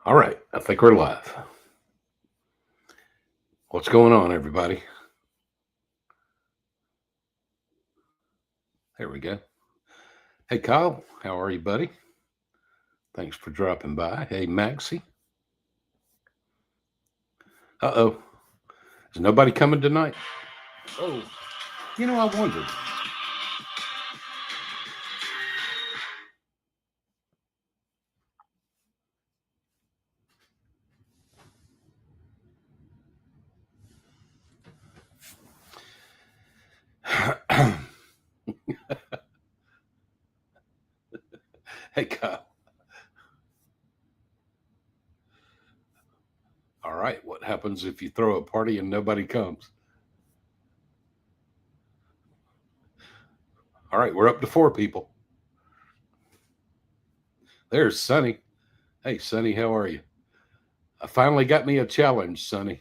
All right, I think we're live. What's going on, everybody? There we go. Hey, Kyle, how are you, buddy? Thanks for dropping by. Hey, Maxie. Uh-oh. Is nobody coming tonight? Oh, I wondered. Hey, Kyle. All right, what happens if you throw a party and nobody comes? All right, we're up to 4 people. There's Sonny. Hey, Sonny, how are you? I finally got me a challenge, Sonny.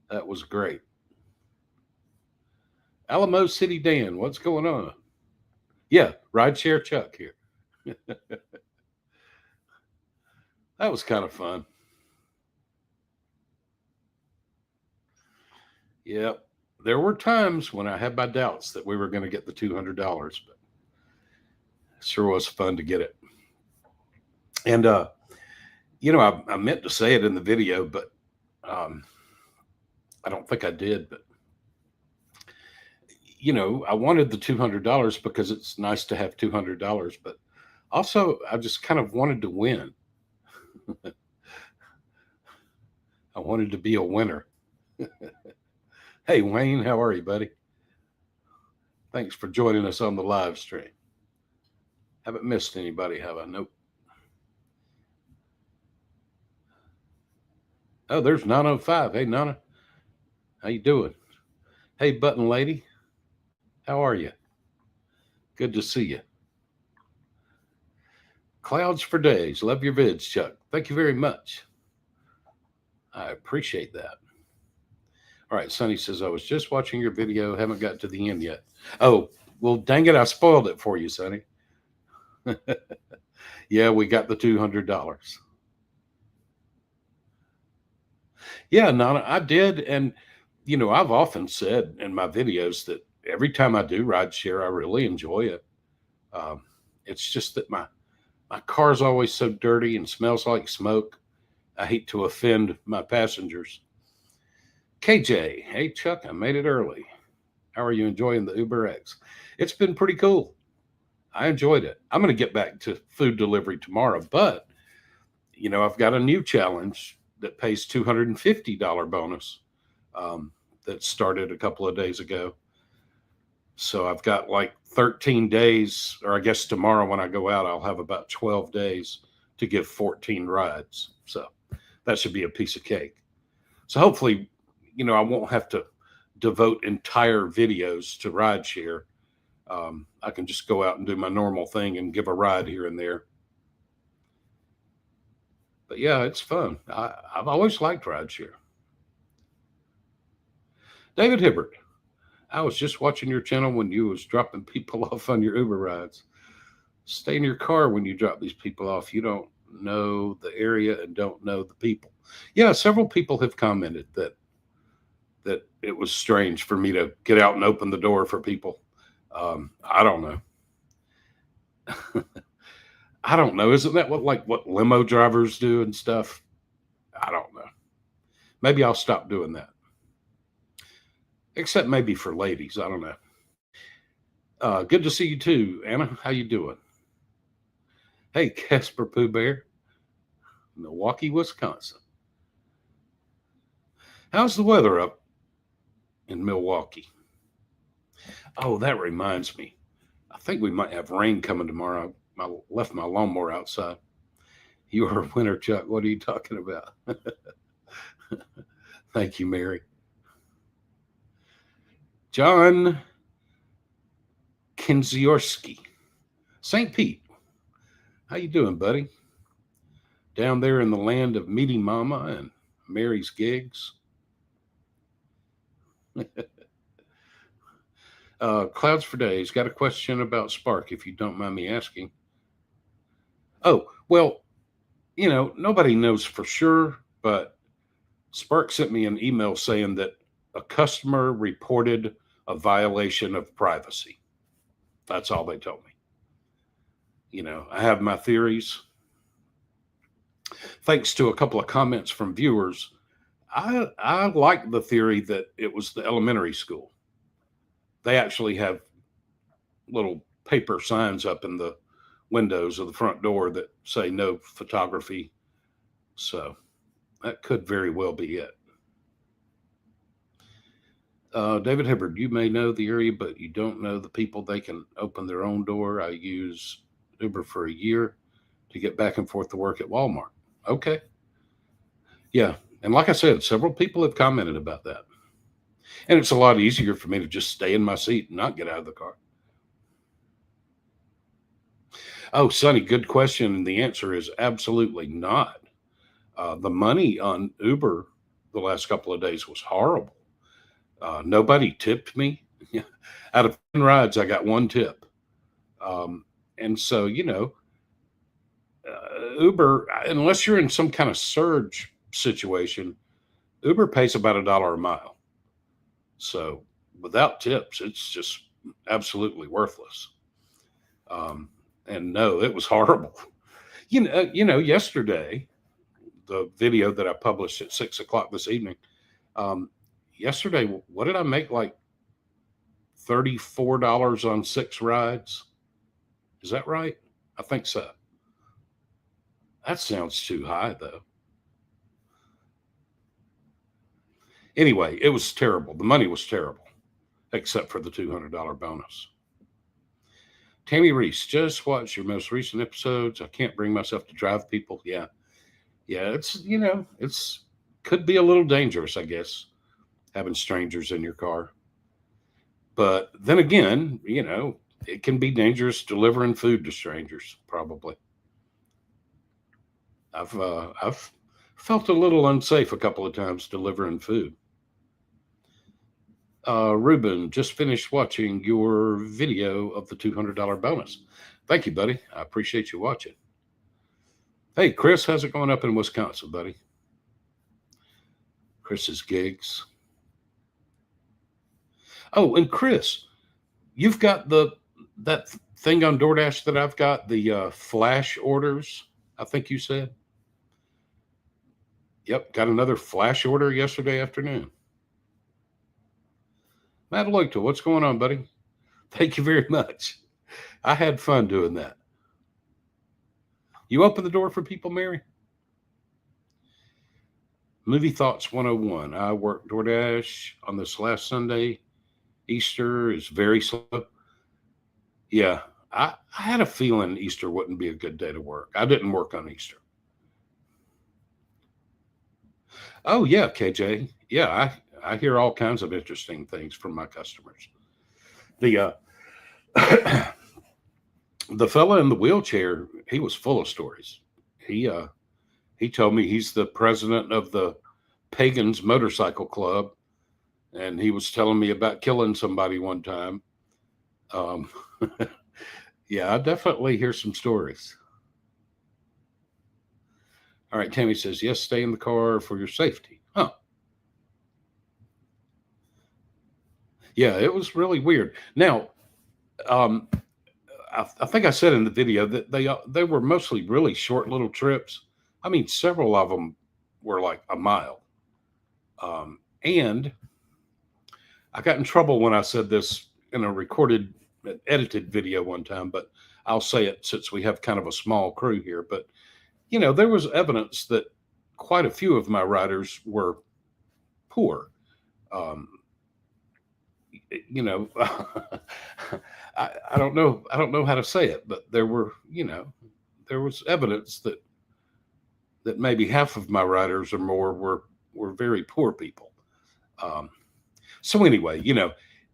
That was great. Alamo City Dan, what's going on? Yeah, rideshare Chuck here. That was kind of fun. Yeah, there were times when I had my doubts that we were going to get the $200, but it sure was fun to get it. And I meant to say it in the video, but um, I don't think I did. But I wanted the $200 because it's nice to have $200, but also I just kind of wanted to win. I wanted to be a winner. Hey, Wayne, how are you, buddy? Thanks for joining us on the live stream. Haven't missed anybody, have I? Nope. Oh, there's 905. Hey, Nana, how you doing? Hey, Button Lady, how are you? Good to see you. Clouds for days. Love your vids, Chuck. Thank you very much. I appreciate that. All right, Sonny says, I was just watching your video. Haven't got to the end yet. Oh, well, dang it. I spoiled it for you, Sonny. Yeah, we got the $200. Yeah, Nana, I did. And, I've often said in my videos that every time I do ride share, I really enjoy it. Um, it's just that my car's always so dirty and smells like smoke. I hate to offend my passengers. KJ, hey Chuck, I made it early. How are you enjoying the Uber X? It's been pretty cool. I enjoyed it. I'm going to get back to food delivery tomorrow, but I've got a new challenge that pays $250 bonus that started a couple of days ago. So I've got like 13 days, or I guess tomorrow when I go out, I'll have about 12 days to give 14 rides. So that should be a piece of cake. So hopefully, I won't have to devote entire videos to rideshare. I can just go out and do my normal thing and give a ride here and there. But yeah, it's fun. I've always liked rideshare. David Hibbert, I was just watching your channel when you was dropping people off on your Uber rides. Stay in your car when you drop these people off. You don't know the area and don't know the people. Yeah, several people have commented that it was strange for me to get out and open the door for people. I don't know. I don't know. Isn't that what limo drivers do and stuff? I don't know. Maybe I'll stop doing that. Except maybe for ladies. I don't know. Good to see you too, Anna. How you doing? Hey, Casper Pooh Bear, Milwaukee, Wisconsin. How's the weather up in Milwaukee? Oh, that reminds me. I think we might have rain coming tomorrow. I left my lawnmower outside. You are a winner, Chuck. What are you talking about? Thank you, Mary. John Kinziorski, St. Pete. How you doing, buddy? Down there in the land of Meeting Mama and Mary's Gigs. Clouds for Days. Got a question about Spark, if you don't mind me asking. Oh, well, Nobody knows for sure, but Spark sent me an email saying that a customer reported a violation of privacy. That's all they told me. I have my theories. Thanks to a couple of comments from viewers, I like the theory that it was the elementary school. They actually have little paper signs up in the windows of the front door that say no photography. So that could very well be it. David Hibbard, you may know the area, but you don't know the people. They can open their own door. I use Uber for a year to get back and forth to work at Walmart. Okay. Yeah. And like I said, several people have commented about that. And it's a lot easier for me to just stay in my seat and not get out of the car. Oh, Sonny, good question. And the answer is absolutely not. The money on Uber the last couple of days was horrible. Nobody tipped me. Out of 10 rides, I got one tip. And so, Uber, unless you're in some kind of surge situation, Uber pays about $1 a mile. So without tips, it's just absolutely worthless. And no, it was horrible. Yesterday, the video that I published at 6 o'clock this evening, yesterday, what did I make? Like $34 on 6 rides. Is that right? I think so. That sounds too high, though. Anyway, it was terrible. The money was terrible, except for the $200 bonus. Tammy Reese, just watch your most recent episodes. I can't bring myself to drive people. Yeah. It's could be a little dangerous, I guess, having strangers in your car. But then again, it can be dangerous delivering food to strangers, probably. I've felt a little unsafe a couple of times delivering food. Ruben, just finished watching your video of the $200 bonus. Thank you, buddy. I appreciate you watching. Hey, Chris, how's it going up in Wisconsin, buddy? Chris's gigs. Oh, and Chris, you've got that thing on DoorDash that I've got, the flash orders, I think you said. Yep, got another flash order yesterday afternoon. Matt Loyta, what's going on, buddy? Thank you very much. I had fun doing that. You open the door for people, Mary? Movie Thoughts 101. I worked DoorDash on this last Sunday. Easter is very slow. Yeah, I had a feeling Easter wouldn't be a good day to work. I didn't work on Easter. Oh, yeah, KJ. Yeah, I hear all kinds of interesting things from my customers. The the fella in the wheelchair, he was full of stories. He told me he's the president of the Pagans Motorcycle Club, and he was telling me about killing somebody one time. Yeah, I definitely hear some stories. All right, Tammy says, yes, stay in the car for your safety. Huh. Yeah, it was really weird. Now, I think I said in the video that they were mostly really short little trips. I mean, several of them were like a mile. And I got in trouble when I said this in a recorded, edited video one time, but I'll say it since we have kind of a small crew here. But, there was evidence that quite a few of my riders were poor. I don't know. I don't know how to say it, but there were, there was evidence that maybe half of my riders or more were very poor people. So anyway,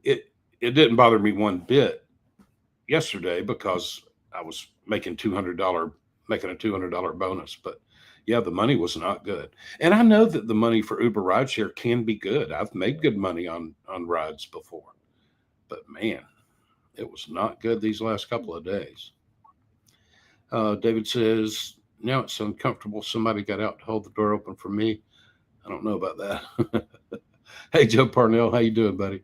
it didn't bother me one bit yesterday because I was making a $200 bonus. But yeah, the money was not good, and I know that the money for Uber rideshare can be good. I've made good money on rides before, but man, it was not good these last couple of days. David says, Now it's uncomfortable. Somebody got out to hold the door open for me. I don't know about that. Hey, Joe Parnell, how you doing, buddy?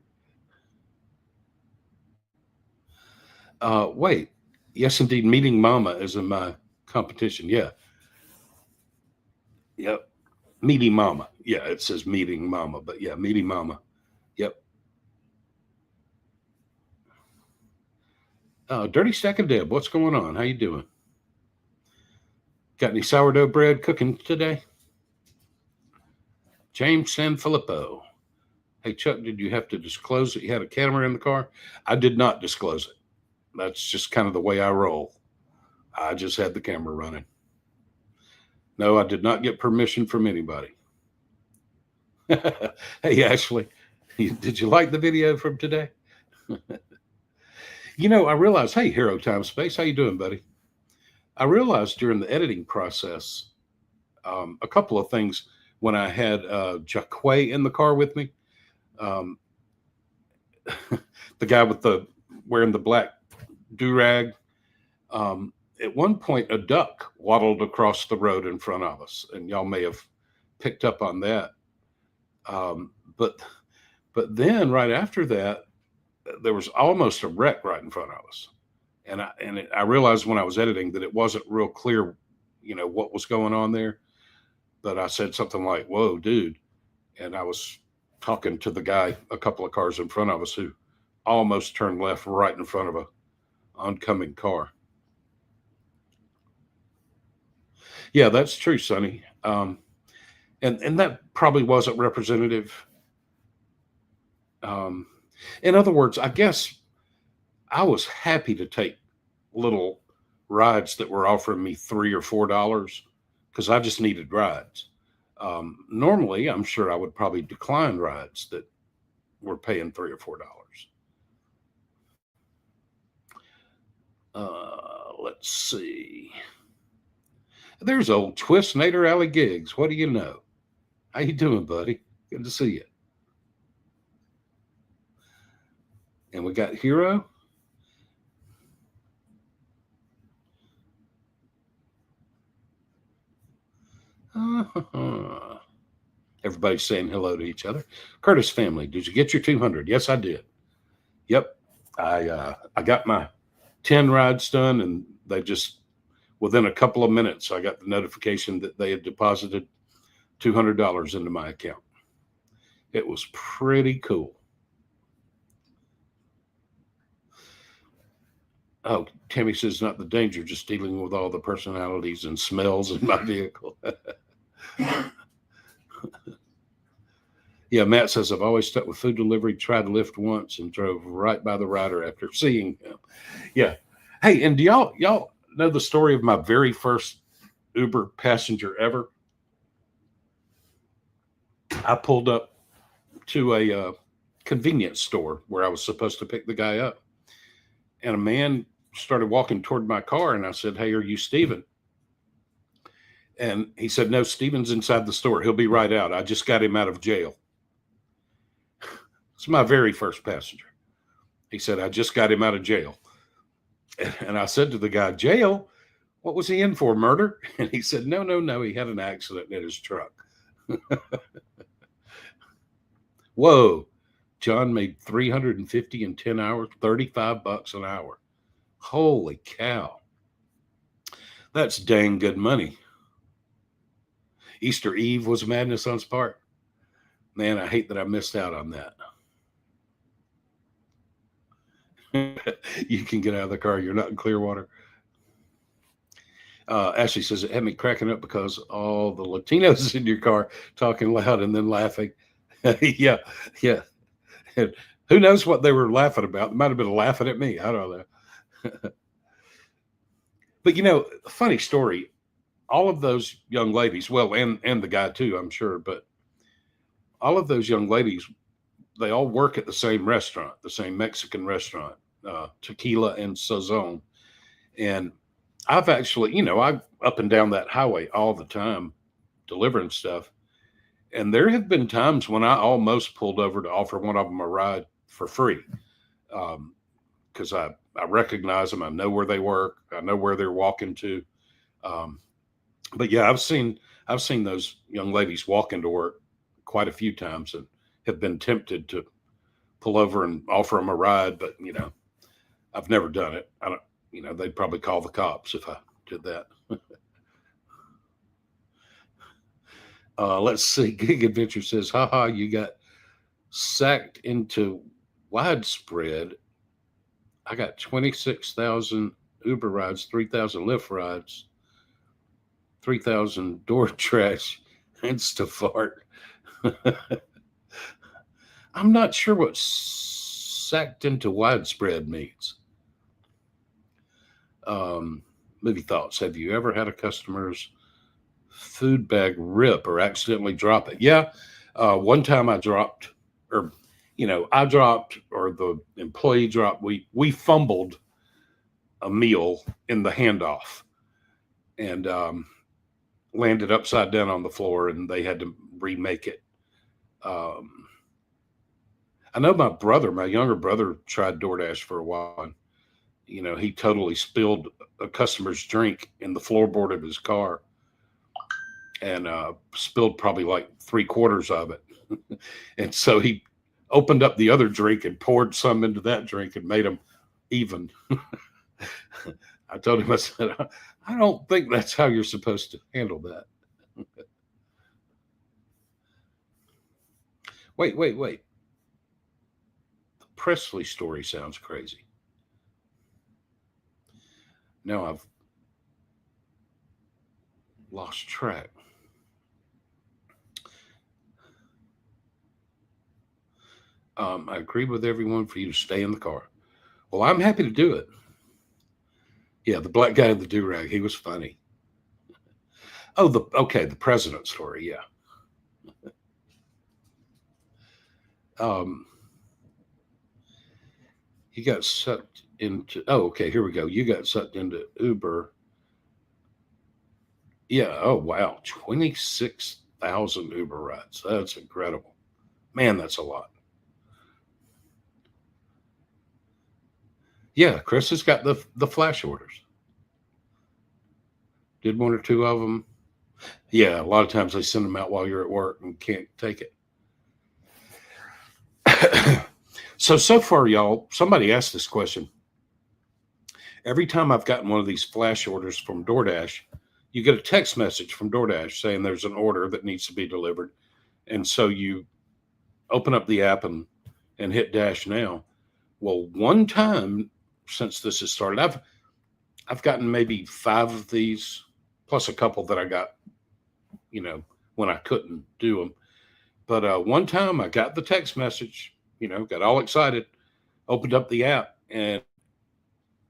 Wait. Yes, indeed. Meeting Mama is in my competition. Yeah. Yep. Meeting Mama. Yeah, it says Meeting Mama, but yeah, Meeting Mama. Yep. Dirty Stack of Deb, what's going on? How you doing? Got any sourdough bread cooking today? James Sanfilippo. Hey, Chuck, did you have to disclose that you had a camera in the car? I did not disclose it. That's just kind of the way I roll. I just had the camera running. No, I did not get permission from anybody. Hey, Ashley, did you like the video from today? I realized, hey, Hero Time Space, how you doing, buddy? I realized during the editing process a couple of things when I had Jaquay in the car with me. Um, the guy with the wearing the black do rag. At one point, a duck waddled across the road in front of us, and y'all may have picked up on that. Um, but but then right after that, there was almost a wreck right in front of us, and I realized when I was editing that it wasn't real clear, what was going on there. But I said something like, "Whoa, dude," and I was talking to the guy a couple of cars in front of us who almost turned left right in front of a oncoming car. Yeah, that's true, Sonny. And that probably wasn't representative. Um, in other words, I guess I was happy to take little rides that were offering me $3 or $4 because I just needed rides. Normally, I'm sure I would probably decline rides that were paying $3 or $4. Let's see. There's old Twist Nader Alley Gigs. What do you know? How you doing, buddy? Good to see you. And we got Hero. Everybody's saying hello to each other. Curtis family, did you get your 200? Yes, I did. Yep, I got my 10 rides done, and they just within a couple of minutes, I got the notification that they had deposited $200 into my account. It was pretty cool. Oh, Tammy says not the danger, just dealing with all the personalities and smells in my vehicle. Yeah, Matt says I've always stuck with food delivery, tried Lyft once and drove right by the rider after seeing him. Yeah. Hey, and do y'all know the story of my very first Uber passenger ever? I pulled up to a convenience store where I was supposed to pick the guy up, and a man started walking toward my car, and I said, "Hey, are you Steven?" And he said, "No, Steven's inside the store. He'll be right out. I just got him out of jail." It's my very first passenger. He said, "I just got him out of jail." And I said to the guy, "Jail? What was he in for? Murder?" And he said, "No, no, no. He had an accident in his truck." Whoa. John made 350 in 10 hours, $35 an hour. Holy cow. That's dang good money. Easter Eve was madness on Spark. Man, I hate that I missed out on that. You can get out of the car. You're not in Clearwater. Ashley says it had me cracking up because all the Latinos in your car talking loud and then laughing. Yeah, yeah. And who knows what they were laughing about? They might have been laughing at me. I don't know. But funny story. All of those young ladies, well, and the guy too, I'm sure, but all of those young ladies, they all work at the same restaurant, the same Mexican restaurant, Tequila and Sazon. And I've actually, I'm up and down that highway all the time delivering stuff. And there have been times when I almost pulled over to offer one of them a ride for free. Because I recognize them. I know where they work. I know where they're walking to. Um, But yeah, I've seen those young ladies walk into work quite a few times and have been tempted to pull over and offer them a ride, but I've never done it. I don't, they'd probably call the cops if I did that. Let's see. Gig Adventure says, haha, you got sacked into widespread. I got 26,000 Uber rides, 3,000 Lyft rides, 3,000 DoorDash, Instafart. I'm not sure what sacked into widespread means. Um, Movie thoughts. Have you ever had a customer's food bag rip or accidentally drop it? Yeah. One time I dropped, or I dropped, or the employee dropped. We fumbled a meal in the handoff and landed upside down on the floor, and they had to remake it. Um, I know my younger brother, tried DoorDash for a while. And, he totally spilled a customer's drink in the floorboard of his car and spilled probably like 3/4 of it. And so he opened up the other drink and poured some into that drink and made them even. I told him, I said, I don't think that's how you're supposed to handle that. Wait. The Presley story sounds crazy. Now I've lost track. I agree with everyone for you to stay in the car. Well, I'm happy to do it. Yeah, the black guy in the do rag, he was funny. Oh, the president story. Yeah. Um, you got sucked into. Oh, okay. Here we go. You got sucked into Uber. Yeah. Oh, wow. 26,000 Uber rides. That's incredible. Man, that's a lot. Yeah, Chris has got the flash orders. Did one or two of them. Yeah, a lot of times they send them out while you're at work and can't take it. So far, y'all, somebody asked this question. Every time I've gotten one of these flash orders from DoorDash, you get a text message from DoorDash saying there's an order that needs to be delivered. And so you open up the app and hit dash now. Well, one time since this has started, I've gotten maybe 5 of these, plus a couple that I got, when I couldn't do them. But one time I got the text message, got all excited, opened up the app, and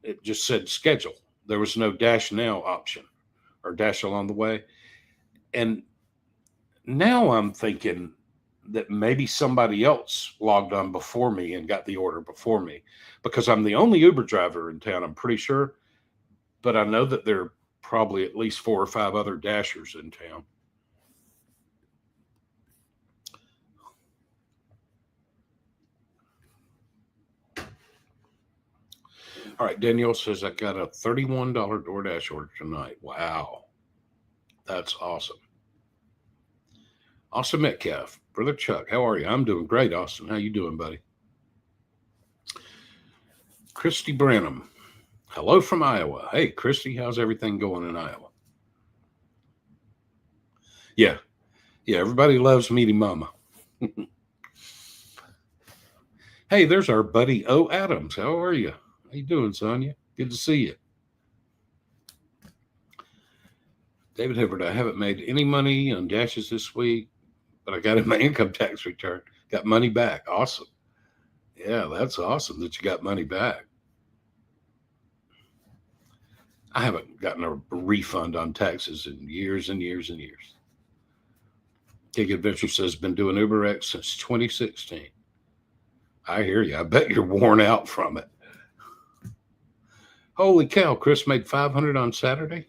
it just said schedule. There was no dash now option or dash along the way. And now I'm thinking that maybe somebody else logged on before me and got the order before me, because I'm the only Uber driver in town, I'm pretty sure. But I know that there are probably at least 4 or 5 other dashers in town. All right, Danielle says I got a $31 DoorDash order tonight. Wow, that's awesome. Austin Metcalf, brother Chuck, how are you? I'm doing great, Austin. How you doing, buddy? Christy Branham, hello from Iowa. Hey, Christy, how's everything going in Iowa? Yeah, everybody loves meeting Mama. Hey, there's our buddy O. Adams. How are you? How you doing, Sonia? Good to see you. David Hibbert, I haven't made any money on dashes this week, but I got in my income tax return. Got money back. Awesome. Yeah, that's awesome that you got money back. I haven't gotten a refund on taxes in years and years and years. Gig Adventure says, been doing UberX since 2016. I hear you. I bet you're worn out from it. Holy cow, Chris made 500 on Saturday?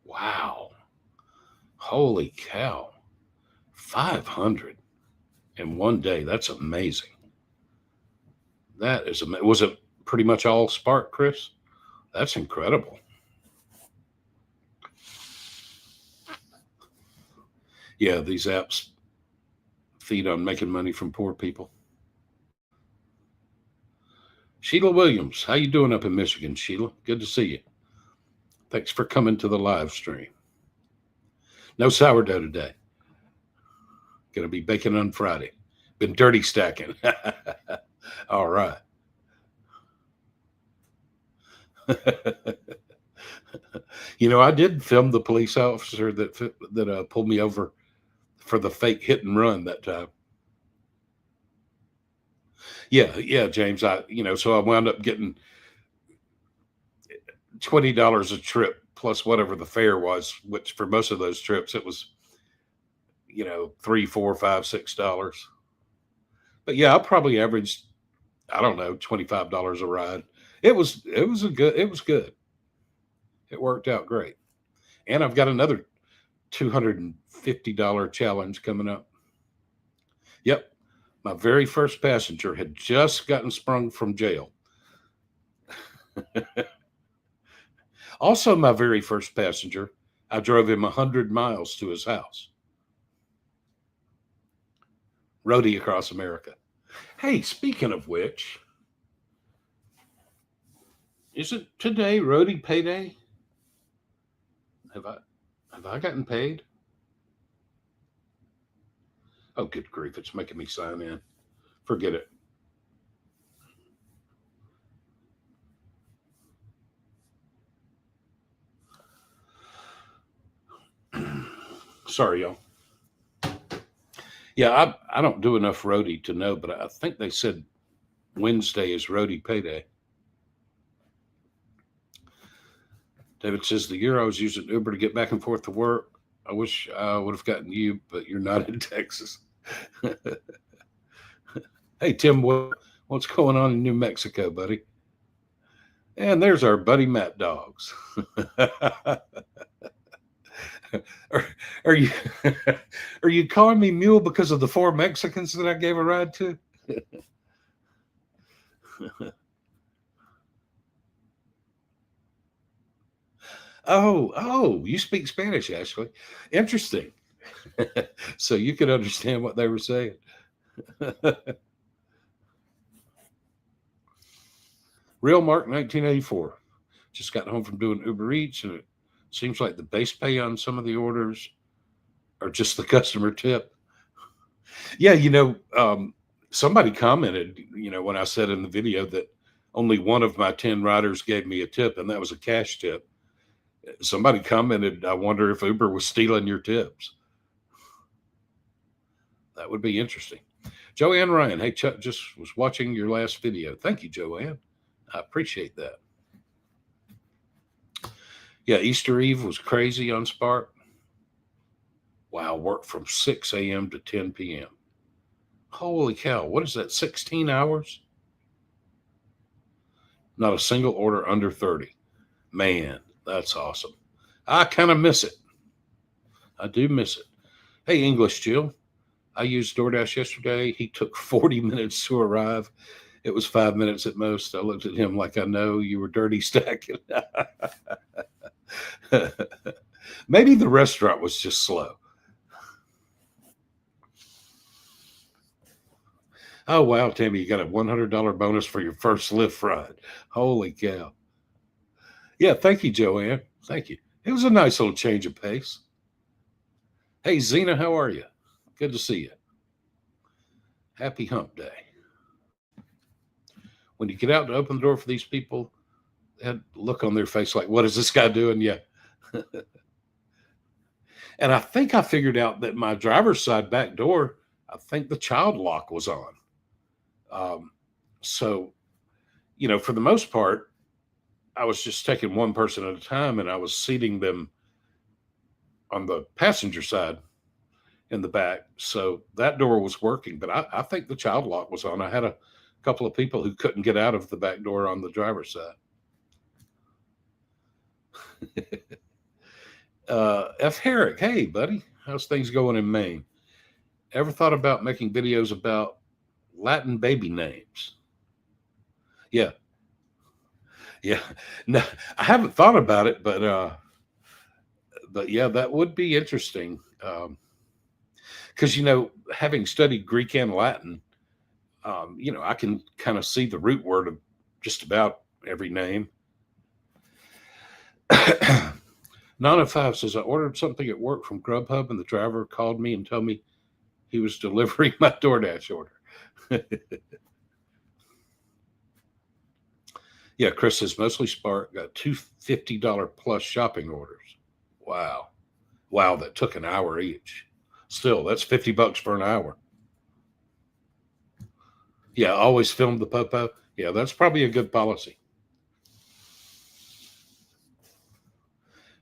Wow. Holy cow. 500 in one day. That's amazing. That is amazing. Was it pretty much all Spark, Chris? That's incredible. Yeah, these apps feed on making money from poor people. Sheila Williams, how you doing up in Michigan, Sheila? Good to see you. Thanks for coming to the live stream. No sourdough today. Going to be baking on Friday. Been dirty stacking. All right. I did film the police officer that pulled me over for the fake hit and run that time. Yeah, James. So I wound up getting $20 a trip plus whatever the fare was, which for most of those trips it was, $3, $4, $5, $6. But yeah, I probably averaged, I don't know, $25 a ride. It was good. It worked out great. And I've got another $250 challenge coming up. Yep. My very first passenger had just gotten sprung from jail. Also, my very first passenger, I drove him 100 miles to his house. Roadie across America. Hey, speaking of which, is it today Roadie payday? Have I gotten paid? Oh, good grief! It's making me sign in. Forget it. Sorry, y'all. Yeah, I don't do enough roadie to know, but I think they said Wednesday is roadie payday. David says the year I was using Uber to get back and forth to work, I wish I would have gotten you, but you're not in Texas. Hey, Tim, what's going on in New Mexico, buddy? And there's our buddy Matt Dogs. are, are you are you calling me mule because of the 4 Mexicans that I gave a ride to? Oh, you speak Spanish, Ashley. Interesting. So you could understand what they were saying. Real Mark 1984. Just got home from doing Uber Eats, and it seems like the base pay on some of the orders are just the customer tip. Yeah, somebody commented, when I said in the video that only one of my 10 riders gave me a tip, and that was a cash tip. Somebody commented, I wonder if Uber was stealing your tips. That would be interesting. Joanne Ryan, hey, Chuck, just was watching your last video. Thank you, Joanne. I appreciate that. Yeah, Easter Eve was crazy on Spark. Wow, worked from 6 a.m. to 10 p.m. Holy cow, what is that, 16 hours? Not a single order under 30. Man, that's awesome. I kind of miss it. I do miss it. Hey, English Jill, I used DoorDash yesterday. He took 40 minutes to arrive. It was 5 minutes at most. I looked at him like, I know you were dirty stacking. Maybe the restaurant was just slow. Oh, wow, Tammy, you got a $100 bonus for your first Lyft ride. Holy cow. Yeah, thank you, Joanne. Thank you. It was a nice little change of pace. Hey, Zena, how are you? Good to see you. Happy hump day. When you get out to open the door for these people, they had look on their face like, what is this guy doing? Yeah. And I think I figured out that my driver's side back door, I think the child lock was on. So, for the most part, I was just taking one person at a time, and I was seating them on the passenger side in the back. So that door was working, but I think the child lock was on. I had a couple of people who couldn't get out of the back door on the driver's side. F. Herrick, hey, buddy, how's things going in Maine? Ever thought about making videos about Latin baby names? Yeah. Yeah. No, I haven't thought about it, but yeah, that would be interesting. Because, having studied Greek and Latin, I can kind of see the root word of just about every name. 905 says, I ordered something at work from Grubhub, and the driver called me and told me he was delivering my DoorDash order. Yeah, Chris says, mostly Spark got two $50 plus shopping orders. Wow. Wow, that took an hour each. Still, that's $50 for an hour. Yeah, always film the popo. Yeah, that's probably a good policy.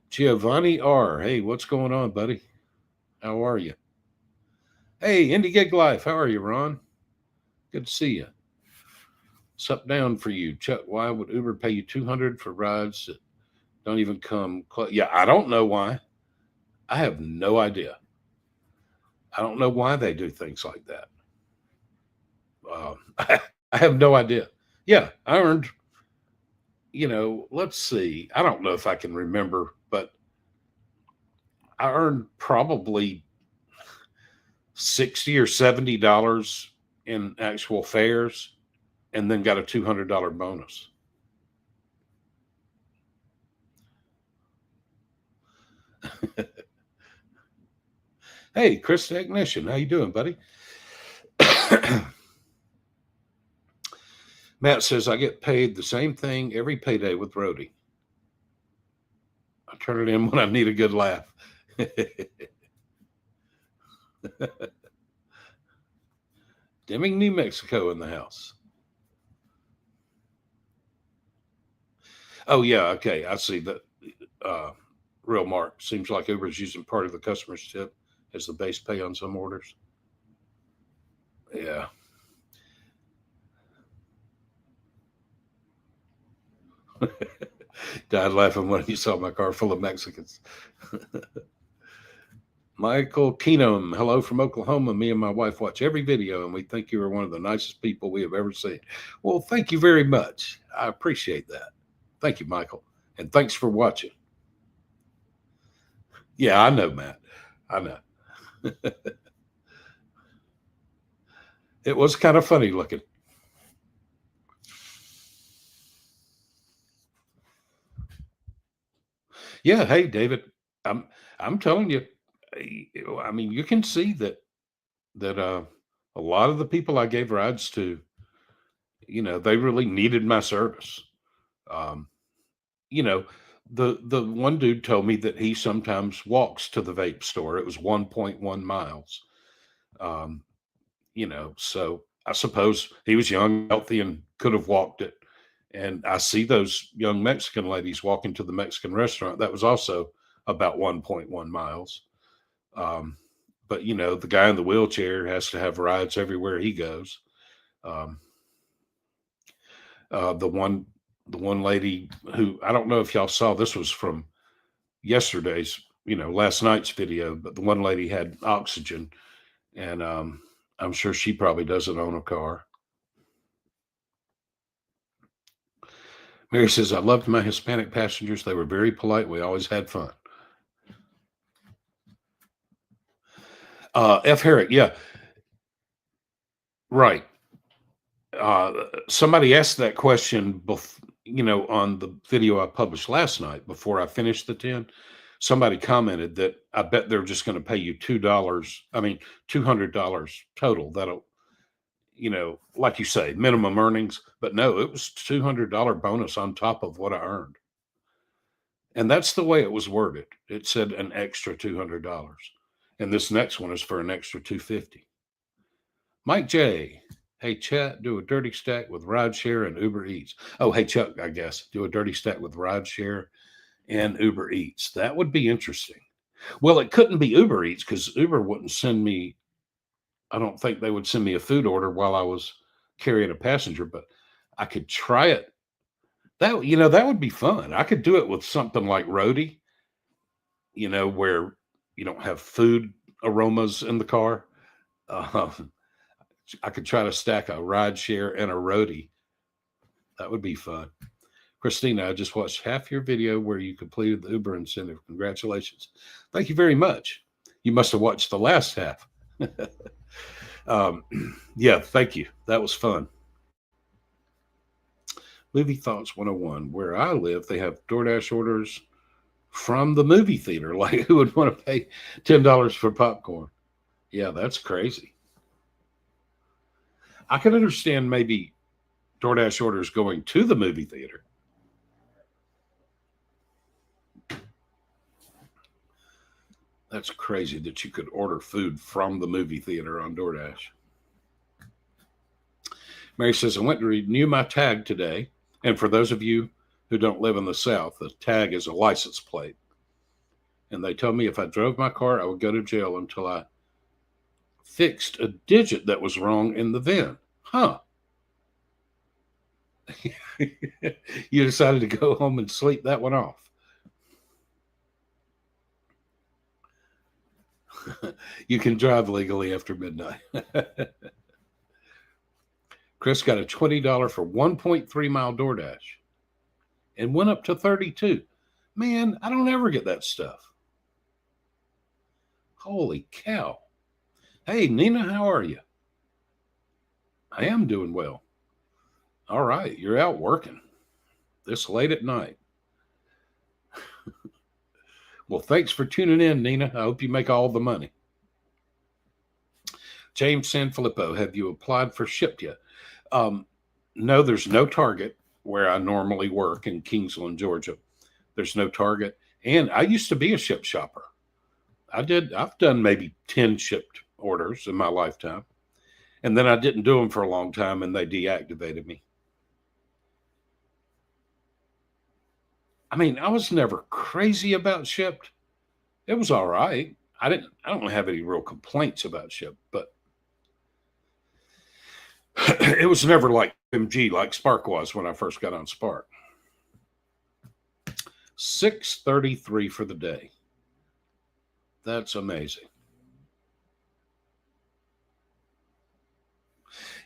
Giovanni R. Hey, what's going on, buddy? How are you? Hey, Indie Gig Life. How are you, Ron? Good to see you. What's up down for you, Chuck? Why would Uber pay you $200 for rides that don't even come close? Yeah, I don't know why. I have no idea. I don't know why they do things like that. I have no idea. Yeah, I earned, let's see. I don't know if I can remember, but I earned probably 60 or $70 in actual fares and then got a $200 bonus. Hey, Chris the Technician, how you doing, buddy? Matt says, I get paid the same thing every payday with Roadie. I turn it in when I need a good laugh. Deming, New Mexico in the house. Oh, yeah. Okay. I see that. Real Mark. Seems like Uber's using part of the customer's tip as the base pay on some orders. Yeah. Died laughing when he saw my car full of Mexicans. Michael Keenum, hello from Oklahoma. Me and my wife watch every video, and we think you are one of the nicest people we have ever seen. Well, thank you very much. I appreciate that. Thank you, Michael. And thanks for watching. Yeah, I know, Matt. I know. It was kind of funny looking. Yeah, hey, David. I'm telling you, I mean, you can see that a lot of the people I gave rides to, they really needed my service. Um, you know, the one dude told me that he sometimes walks to the vape store. It was 1.1 miles. Um, so I suppose he was young, healthy, and could have walked it. And I see those young Mexican ladies walking to the Mexican restaurant. That was also about 1.1 miles. Um, but the guy in the wheelchair has to have rides everywhere he goes. Um, uh, the one the one lady who, I don't know if y'all saw, this was from yesterday's, last night's video, but the one lady had oxygen, and I'm sure she probably doesn't own a car. Mary says, I loved my Hispanic passengers. They were very polite. We always had fun. F. Herrick, yeah, right. Somebody asked that question, on the video I published last night before I finished the 10. Somebody commented that I bet they're just going to pay you $2. I mean, $200 total. That'll, like you say, minimum earnings. But no, it was $200 bonus on top of what I earned. And that's the way it was worded. It said an extra $200. And this next one is for an extra $250. Mike J. Hey, chat, do a dirty stack with rideshare and Uber Eats. Oh, hey, Chuck, I guess. Do a dirty stack with rideshare and Uber Eats. That would be interesting. Well, it couldn't be Uber Eats because Uber wouldn't send me, I don't think they would send me a food order while I was carrying a passenger, but I could try it. That would be fun. I could do it with something like Roadie, where you don't have food aromas in the car. I could try to stack a ride share and a Roadie. That would be fun. Christina, I just watched half your video where you completed the Uber incentive. Congratulations. Thank you very much. You must have watched the last half. um, yeah, thank you. That was fun. Movie Thoughts 101. Where I live, they have DoorDash orders from the movie theater. Like, who would want to pay $10 for popcorn? Yeah, that's crazy. I can understand maybe DoorDash orders going to the movie theater. That's crazy that you could order food from the movie theater on DoorDash. Mary says, I went to renew my tag today. And for those of you who don't live in the South, the tag is a license plate. And they told me if I drove my car, I would go to jail until I fixed a digit that was wrong in the VIN. Huh. You decided to go home and sleep that one off. You can drive legally after midnight. Chris got a $20 for 1.3 mile DoorDash and went up to 32. Man, I don't ever get that stuff. Holy cow. Hey, Nina, how are you? I am doing well. All right, you're out working this late at night. Well, thanks for tuning in, Nina. I hope you make all the money. James Sanfilippo, have you applied for Shipped yet? No, there's no Target where I normally work in Kingsland, Georgia. There's no Target. And I used to be a Shipt shopper. I've done maybe 10 Shipt orders in my lifetime. And then I didn't do them for a long time and they deactivated me. I mean, I was never crazy about Shipt. It was all right. I don't have any real complaints about Shipt, but it was never like MG like Spark was when I first got on Spark. 633 for the day. That's amazing.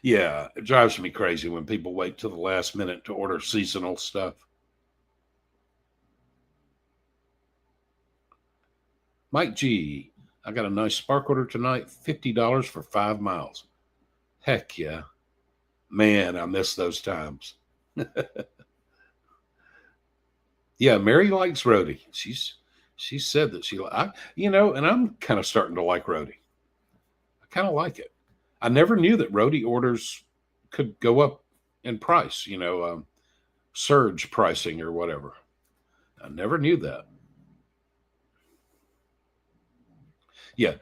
Yeah, it drives me crazy when people wait till the last minute to order seasonal stuff. Mike G, I got a nice Spark order tonight, $50 for 5 miles. Heck yeah. Man, I miss those times. Yeah, Mary likes Roadie. She said that and I'm kind of starting to like Roadie. I kind of like it. I never knew that Roadie orders could go up in price, surge pricing or whatever. I never knew that. Yeah,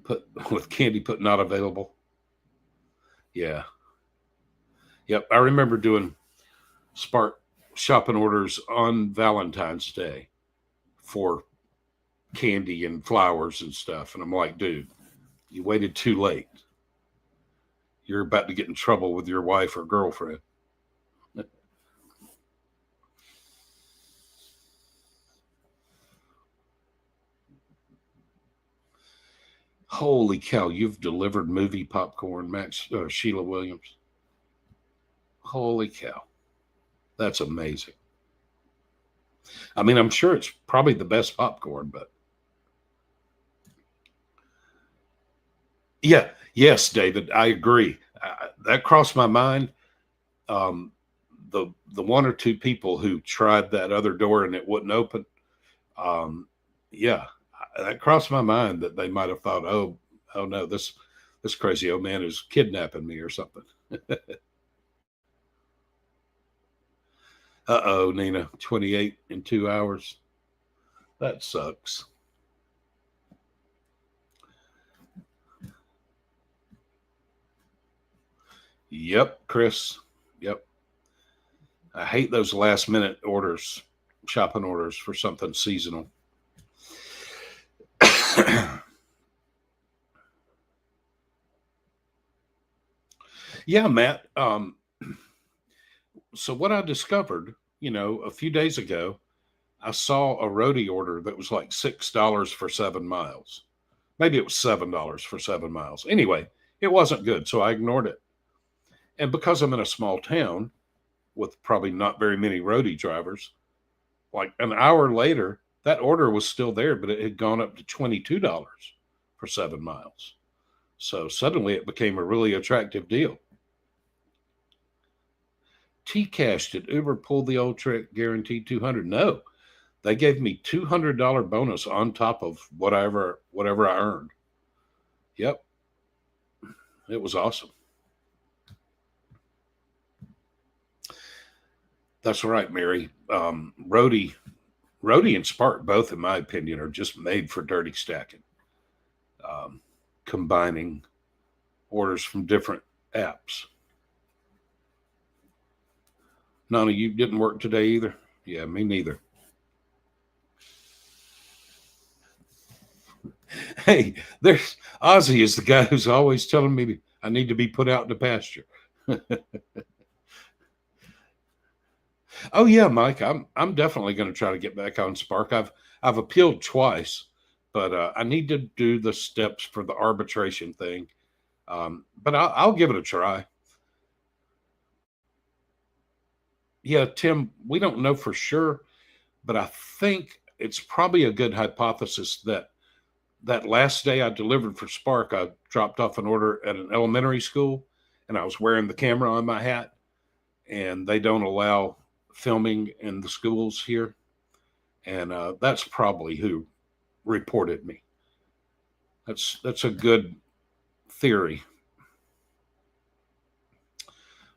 put with candy put not available. Yeah. Yep. I remember doing Spark shopping orders on Valentine's Day for candy and flowers and stuff. And I'm like, dude, you waited too late. You're about to get in trouble with your wife or girlfriend. Holy cow, you've delivered movie popcorn, Max Sheila Williams. Holy cow. That's amazing. I mean, I'm sure it's probably the best popcorn, but yeah, yes, David, I agree. That crossed my mind. Um, the one or two people who tried that other door and it wouldn't open. Um, yeah, that crossed my mind that they might have thought, oh no, this crazy old man is kidnapping me or something. Uh-oh, Nina, 28 in 2 hours. That sucks. Yep, Chris. Yep. I hate those last minute orders, shopping orders for something seasonal. Yeah, Matt. So what I discovered, a few days ago, I saw a roadie order that was like $6 for 7 miles. Maybe it was $7 for 7 miles. Anyway, it wasn't good, so I ignored it. And because I'm in a small town with probably not very many roadie drivers, like an hour later, that order was still there, but it had gone up to $22 for 7 miles. So suddenly it became a really attractive deal. T-Cash, did Uber pull the old trick, guaranteed 200? No, they gave me $200 bonus on top of whatever I earned. Yep, it was awesome. That's right, Mary. Roadie and Spark, both in my opinion, are just made for dirty stacking, um, combining orders from different apps. None of you didn't work today either. Yeah, me neither. Hey, there's Ozzy is the guy who's always telling me I need to be put out to pasture. Oh yeah, Mike, I'm definitely going to try to get back on Spark. I've appealed twice, but I need to do the steps for the arbitration thing. But I'll give it a try. Yeah, Tim, we don't know for sure, but I think it's probably a good hypothesis that that last day I delivered for Spark, I dropped off an order at an elementary school, and I was wearing the camera on my hat, and they don't allow filming in the schools here, and that's probably who reported me. That's a good theory.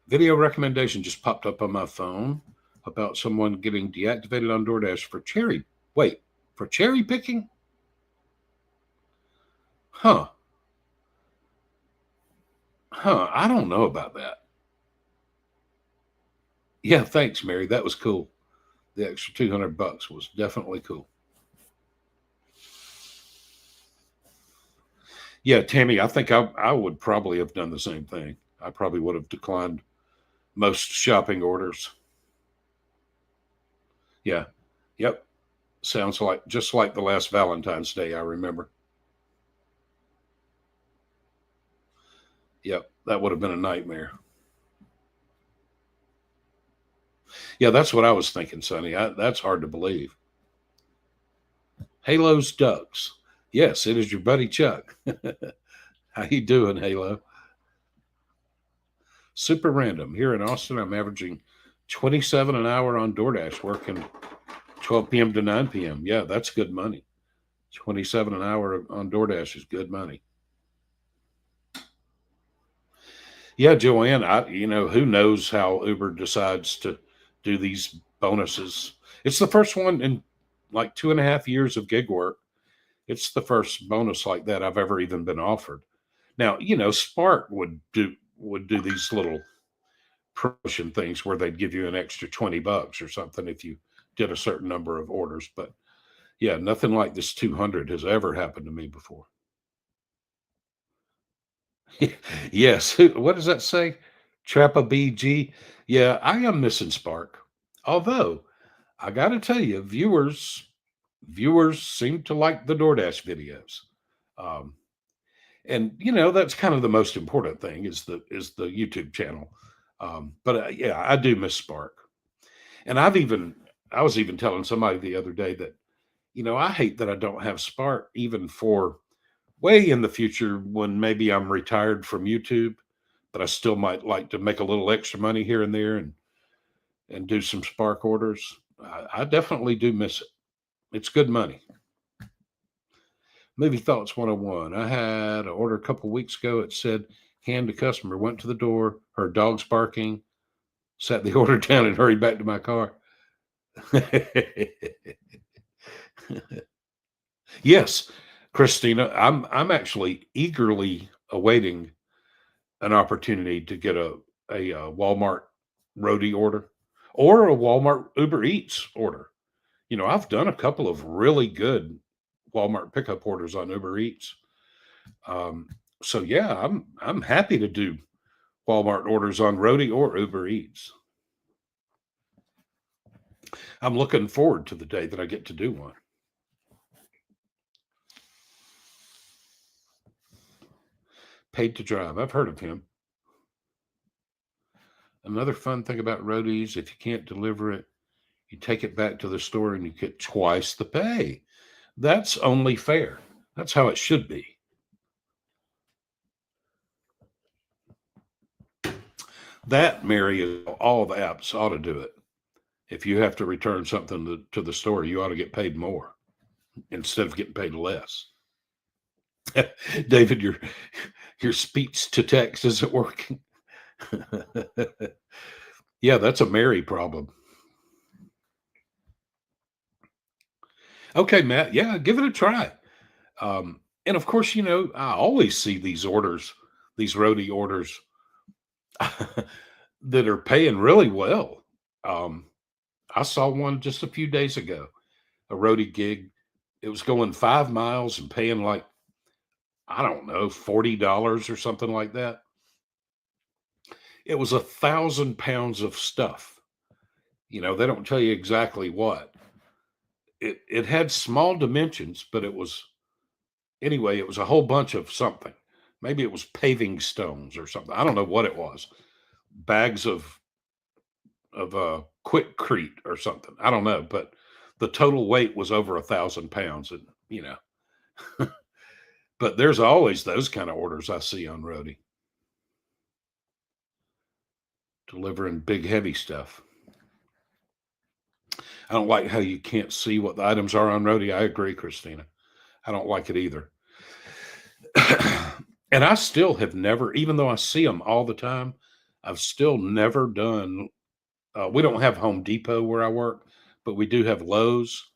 Video recommendation just popped up on my phone about someone getting deactivated on DoorDash for cherry. Wait, for cherry picking? Huh. Huh. I don't know about that. Yeah, thanks, Mary. That was cool. The extra $200 was definitely cool. Yeah, Tammy, I think I would probably have done the same thing. I probably would have declined most shopping orders. Yeah. Yep. Sounds like just like the last Valentine's Day, I remember. Yep. That would have been a nightmare. Yeah, that's what I was thinking, Sonny. That's hard to believe. Halo's Ducks. Yes, it is your buddy Chuck. How you doing, Halo? Super random. Here in Austin, I'm averaging 27 an hour on DoorDash, working 12 p.m. to 9 p.m. Yeah, that's good money. 27 an hour on DoorDash is good money. Yeah, Joanne, who knows how Uber decides to do these bonuses. It's the first one in like 2.5 years of gig work. It's the first bonus like that I've ever even been offered. Now, Spark would do these little promotion things where they'd give you an extra $20 or something if you did a certain number of orders. But yeah, nothing like this 200 has ever happened to me before. Yes. What does that say? Trappa BG. Yeah, I am missing Spark. Although I got to tell you, viewers seem to like the DoorDash videos. Um, and that's kind of the most important thing is the YouTube channel. But yeah, I do miss Spark. And I was even telling somebody the other day that I hate that I don't have Spark even for way in the future when maybe I'm retired from YouTube, but I still might like to make a little extra money here and there and do some Spark orders. I definitely do miss it. It's good money. Movie Thoughts 101. I had an order a couple weeks ago. It said hand to customer, went to the door, heard dogs barking, sat the order down and hurried back to my car. Yes, Christina, I'm actually eagerly awaiting an opportunity to get a Walmart Roadie order or a Walmart Uber Eats order. I've done a couple of really good Walmart pickup orders on Uber Eats. Um, so yeah, I'm happy to do Walmart orders on Roadie or Uber Eats. I'm looking forward to the day that I get to do one. Paid to Drive. I've heard of him. Another fun thing about Roadies, if you can't deliver it, you take it back to the store and you get twice the pay. That's only fair. That's how it should be. That, Mary, is all the apps ought to do it. If you have to return something to the store, you ought to get paid more instead of getting paid less. David, your speech to text isn't working. Yeah, that's a Mary problem. Okay, Matt. Yeah, give it a try. And of course, I always see these orders, these roadie orders that are paying really well. Um, I saw one just a few days ago, a roadie gig. It was going 5 miles and paying like, I don't know, $40 or something like that. It was 1,000 pounds of stuff. They don't tell you exactly what. It had small dimensions, but anyway, it was a whole bunch of something. Maybe it was paving stones or something. I don't know what it was. Bags of quickcrete or something. I don't know, but the total weight was over 1,000 pounds, and but there's always those kind of orders I see on Roadie, delivering big heavy stuff. I don't like how you can't see what the items are on Roadie. I agree, Christina. I don't like it either. And I still have never, even though I see them all the time, I've still never done. We don't have Home Depot where I work, but we do have Lowe's,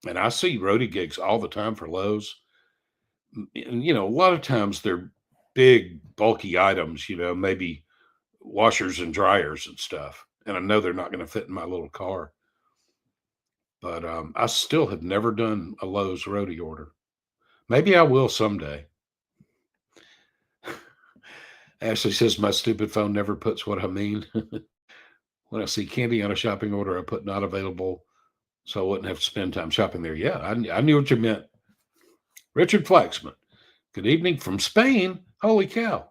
and I see roadie gigs all the time for Lowe's. And a lot of times they're big, bulky items. Maybe washers and dryers and stuff. And I know they're not going to fit in my little car. But I still have never done a Lowe's roadie order. Maybe I will someday. Ashley says my stupid phone never puts what I mean. When I see candy on a shopping order, I put not available so I wouldn't have to spend time shopping there. Yeah, I knew what you meant. Richard Flaxman, good evening from Spain. Holy cow.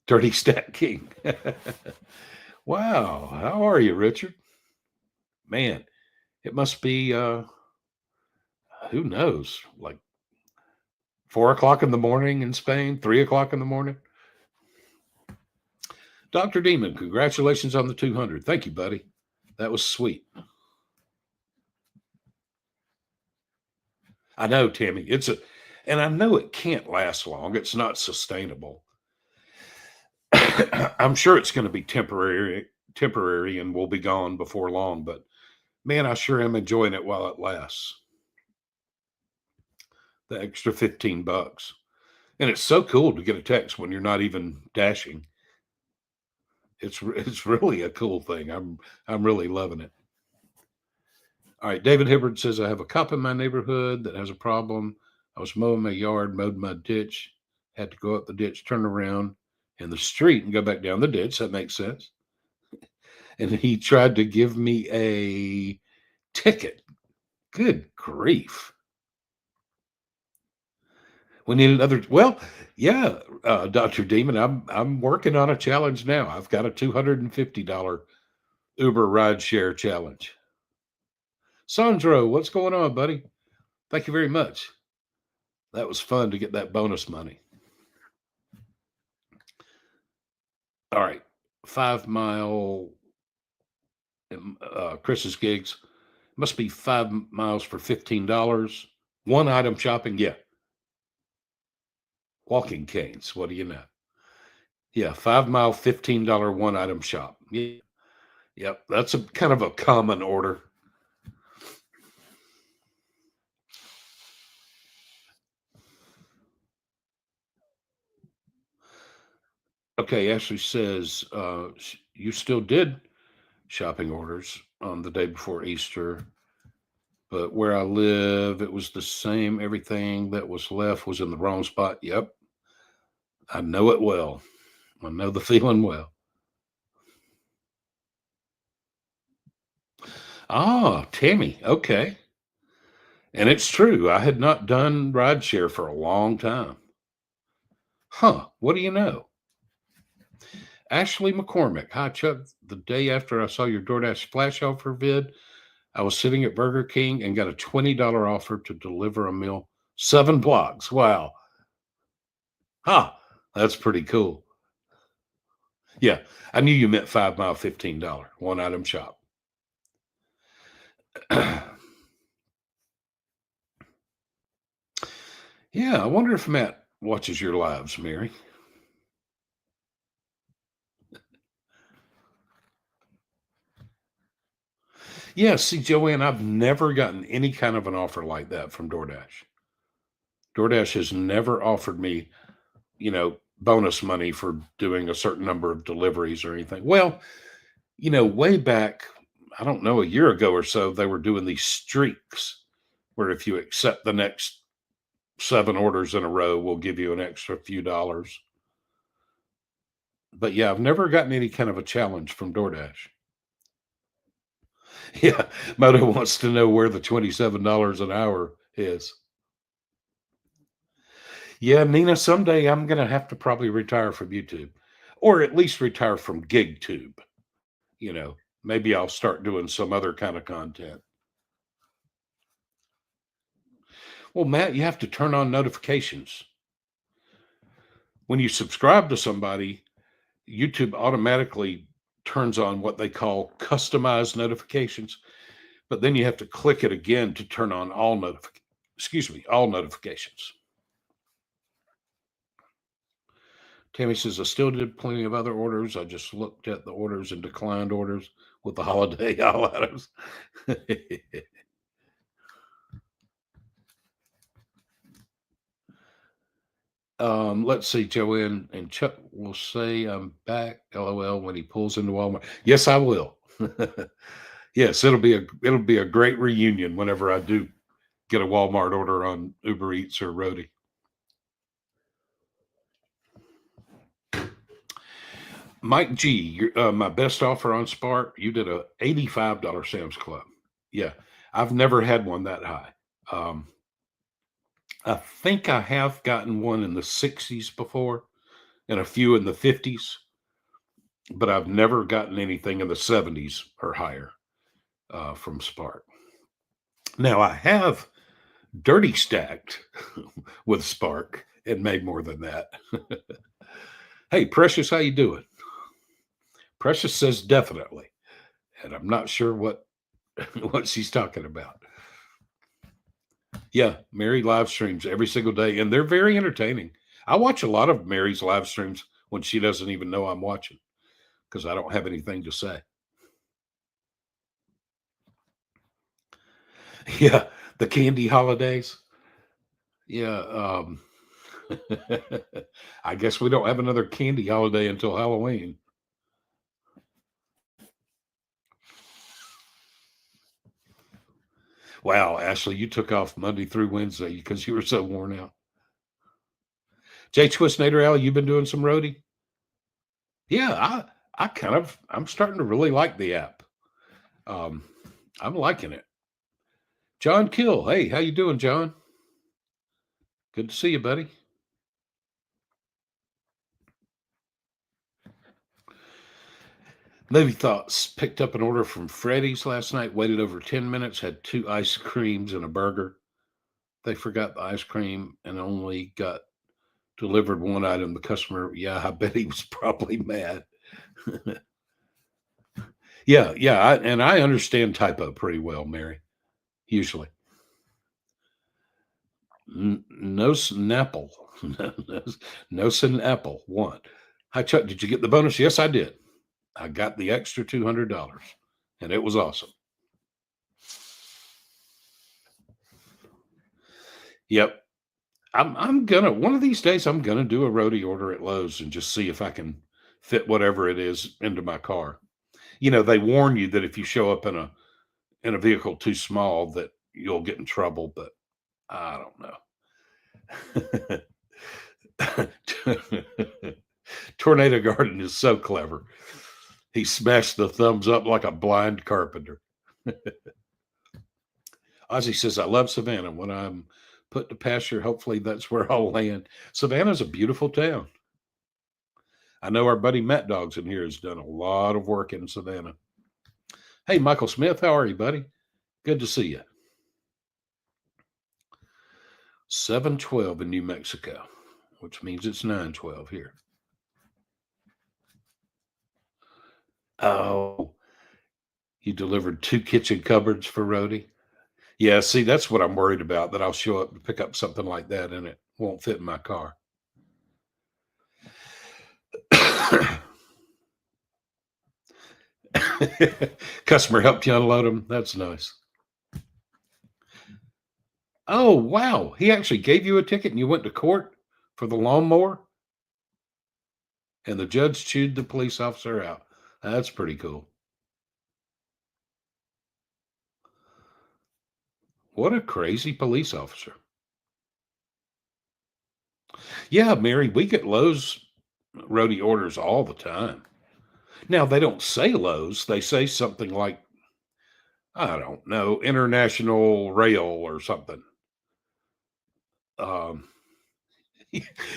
Dirty Stat King. Wow. How are you, Richard? Man, it must be, who knows, like 4 o'clock in the morning in Spain, 3 o'clock in the morning. Dr. Demon, congratulations on the 200. Thank you, buddy. That was sweet. I know, Tammy. And I know it can't last long. It's not sustainable. I'm sure it's going to be temporary and will be gone before long, but man, I sure am enjoying it while it lasts. The extra $15. And it's so cool to get a text when you're not even dashing. It's really a cool thing. I'm really loving it. All right, David Hibbard says I have a cop in my neighborhood that has a problem. I was mowing my yard, mowed my ditch, had to go up the ditch, turn around in the street and go back down the ditch. That makes sense. And he tried to give me a ticket. Good grief. We need another. Well, yeah, Dr. Demon, I'm working on a challenge now. I've got a $250 Uber rideshare challenge. Sandro, what's going on, buddy? Thank you very much. That was fun to get that bonus money. All right, 5 mile Chris's gigs must be 5 miles for $15. One item shopping, yeah. Walking canes. What do you know? Yeah, 5 mile, $15 one item shop. Yeah. Yep, that's a kind of a common order. Okay, Ashley says you still did shopping orders on the day before Easter, but where I live, it was the same. Everything that was left was in the wrong spot. Yep, I know it well. I know the feeling well. Ah, Tammy. Okay. And it's true. I had not done rideshare for a long time. Huh. What do you know? Ashley McCormick. Hi, Chuck. The day after I saw your DoorDash flash offer vid, I was sitting at Burger King and got a $20 offer to deliver a meal 7 blocks. Wow. Huh. That's pretty cool. Yeah, I knew you meant 5 mile, $15, one item shop. Yeah, I wonder if Matt watches your lives, Mary. Yeah, see, Joanne, I've never gotten any kind of an offer like that from DoorDash. DoorDash has never offered me, bonus money for doing a certain number of deliveries or anything. Well, way back, I don't know, a year ago or so, they were doing these streaks where if you accept the next 7 orders in a row, we'll give you an extra few dollars. But yeah, I've never gotten any kind of a challenge from DoorDash. Yeah, Moto wants to know where the $27 an hour is. Yeah, Nina, someday I'm going to have to probably retire from YouTube or at least retire from GigTube. You know, maybe I'll start doing some other kind of content. Well, Matt, you have to turn on notifications. When you subscribe to somebody, YouTube automatically turns on what they call customized notifications, but then you have to click it again to turn on all notifications. Tammy says, I still did plenty of other orders. I just looked at the orders and declined orders with the holiday highlighters. Let's see, Joanne and Chuck will say I'm back, LOL, when he pulls into Walmart. Yes, I will. Yes, it'll be a great reunion whenever I do get a Walmart order on Uber Eats or Roadie. Mike G, my best offer on Spark, you did a $85 Sam's Club. Yeah, I've never had one that high. Um, I think I have gotten one in the 60s before and a few in the 50s, but I've never gotten anything in the 70s or higher from Spark. Now I have dirty stacked with Spark and made more than that. Hey, Precious, how you doing? Precious says definitely, and I'm not sure what what she's talking about. Yeah, Mary live streams every single day, and they're very entertaining. I watch a lot of Mary's live streams when she doesn't even know I'm watching because I don't have anything to say. Yeah, the candy holidays. Yeah, I guess we don't have another candy holiday until Halloween. Wow, Ashley, you took off Monday through Wednesday because you were so worn out. Jay Twistnator Al, you've been doing some roadie? Yeah, I'm starting to really like the app. Um, I'm liking it. John Kill, hey, how you doing, John? Good to see you, buddy. Movie thoughts. Picked up an order from Freddy's last night. Waited over 10 minutes. Had 2 ice creams and a burger. They forgot the ice cream and only got delivered one item. The customer, yeah, I bet he was probably mad. Yeah, yeah, and I understand typo pretty well, Mary. Usually, no Snapple, no Snapple. One. Hi, Chuck. Did you get the bonus? Yes, I did. I got the extra $200, and it was awesome. Yep. I'm gonna one of these days I'm gonna do a roadie order at Lowe's and just see if I can fit whatever it is into my car. They warn you that if you show up in a vehicle too small that you'll get in trouble, but I don't know. Tornado Garden is so clever. He smashed the thumbs up like a blind carpenter. Ozzy says, I love Savannah. When I'm put to pasture, hopefully that's where I'll land. Savannah's a beautiful town. I know our buddy Matt Dogs in here has done a lot of work in Savannah. Hey, Michael Smith, how are you, buddy? Good to see you. 7:12 in New Mexico, which means it's 9:12 here. Oh, you delivered 2 kitchen cupboards for Roadie? Yeah, see, that's what I'm worried about, that I'll show up to pick up something like that and it won't fit in my car. Customer helped you unload them. That's nice. Oh, wow. He actually gave you a ticket and you went to court for the lawnmower and the judge chewed the police officer out. That's pretty cool. What a crazy police officer. Yeah, Mary, we get Lowe's roadie orders all the time. Now, they don't say Lowe's, they say something like, I don't know, International Rail or something. Um,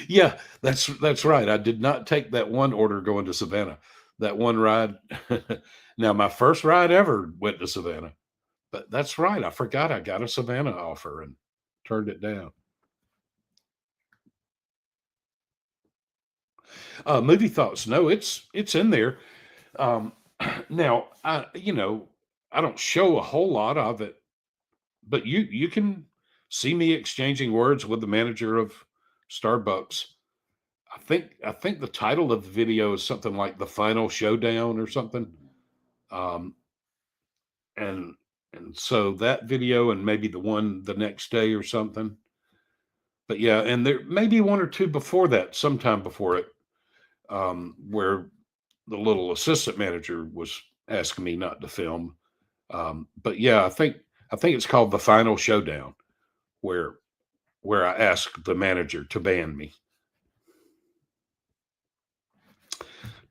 yeah, that's right. I did not take that one order going to Savannah. That one ride. Now, my first ride ever went to Savannah, but that's right. I forgot I got a Savannah offer and turned it down. Movie thoughts. No, it's in there. Um, now, I don't show a whole lot of it, but you can see me exchanging words with the manager of Starbucks. I think the title of the video is something like "The Final Showdown" or something. Um, and and so that video and maybe the one the next day or something. But yeah, and there maybe one or two before that, sometime before it, where the little assistant manager was asking me not to film. But yeah, I think it's called "The Final Showdown," where I asked the manager to ban me.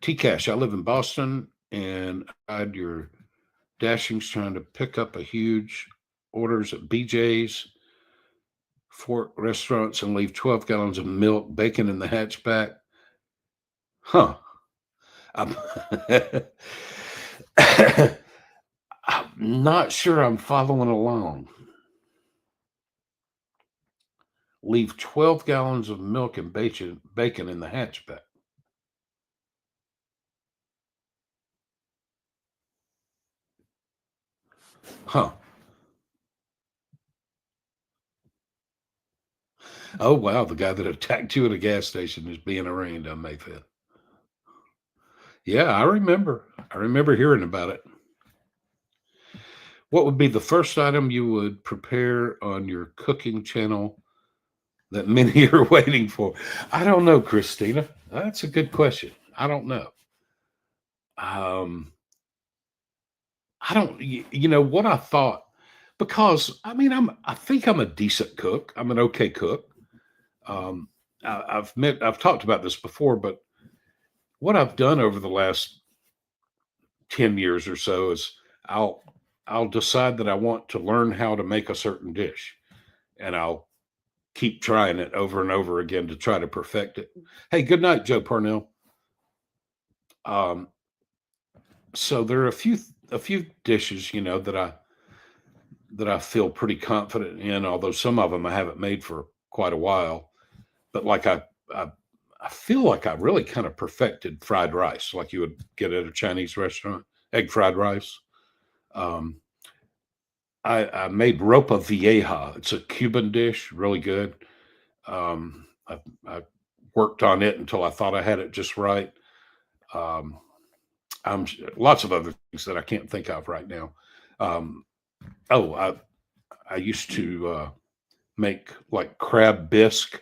T Cash, I live in Boston, and I had your Dashing's trying to pick up a huge orders at BJ's, Fort restaurants, and leave 12 gallons of milk, bacon in the hatchback. Huh. I'm, I'm not sure I'm following along. Leave 12 gallons of milk and bacon in the hatchback. Huh. Oh, wow. The guy that attacked you at a gas station is being arraigned on May 5th. Yeah, I remember. I remember hearing about it. What would be the first item you would prepare on your cooking channel that many are waiting for? I don't know, Christina. That's a good question. I don't know. Um, I don't, what I thought, because I mean, I think I'm a decent cook. I'm an okay cook. Um, I've talked about this before, but what I've done over the last 10 years or so is I'll, I'll decide that I want to learn how to make a certain dish and I'll keep trying it over and over again to try to perfect it. Hey, good night, Joe Parnell. Um, so there are a few dishes, that I feel pretty confident in, although some of them I haven't made for quite a while. But like I, I feel like I really kind of perfected fried rice, like you would get at a Chinese restaurant, egg fried rice. Um, I made ropa vieja. It's a Cuban dish, really good. I worked on it until I thought I had it just right. Um, I'm lots of other things that I can't think of right now. Um, oh, I used to make like crab bisque,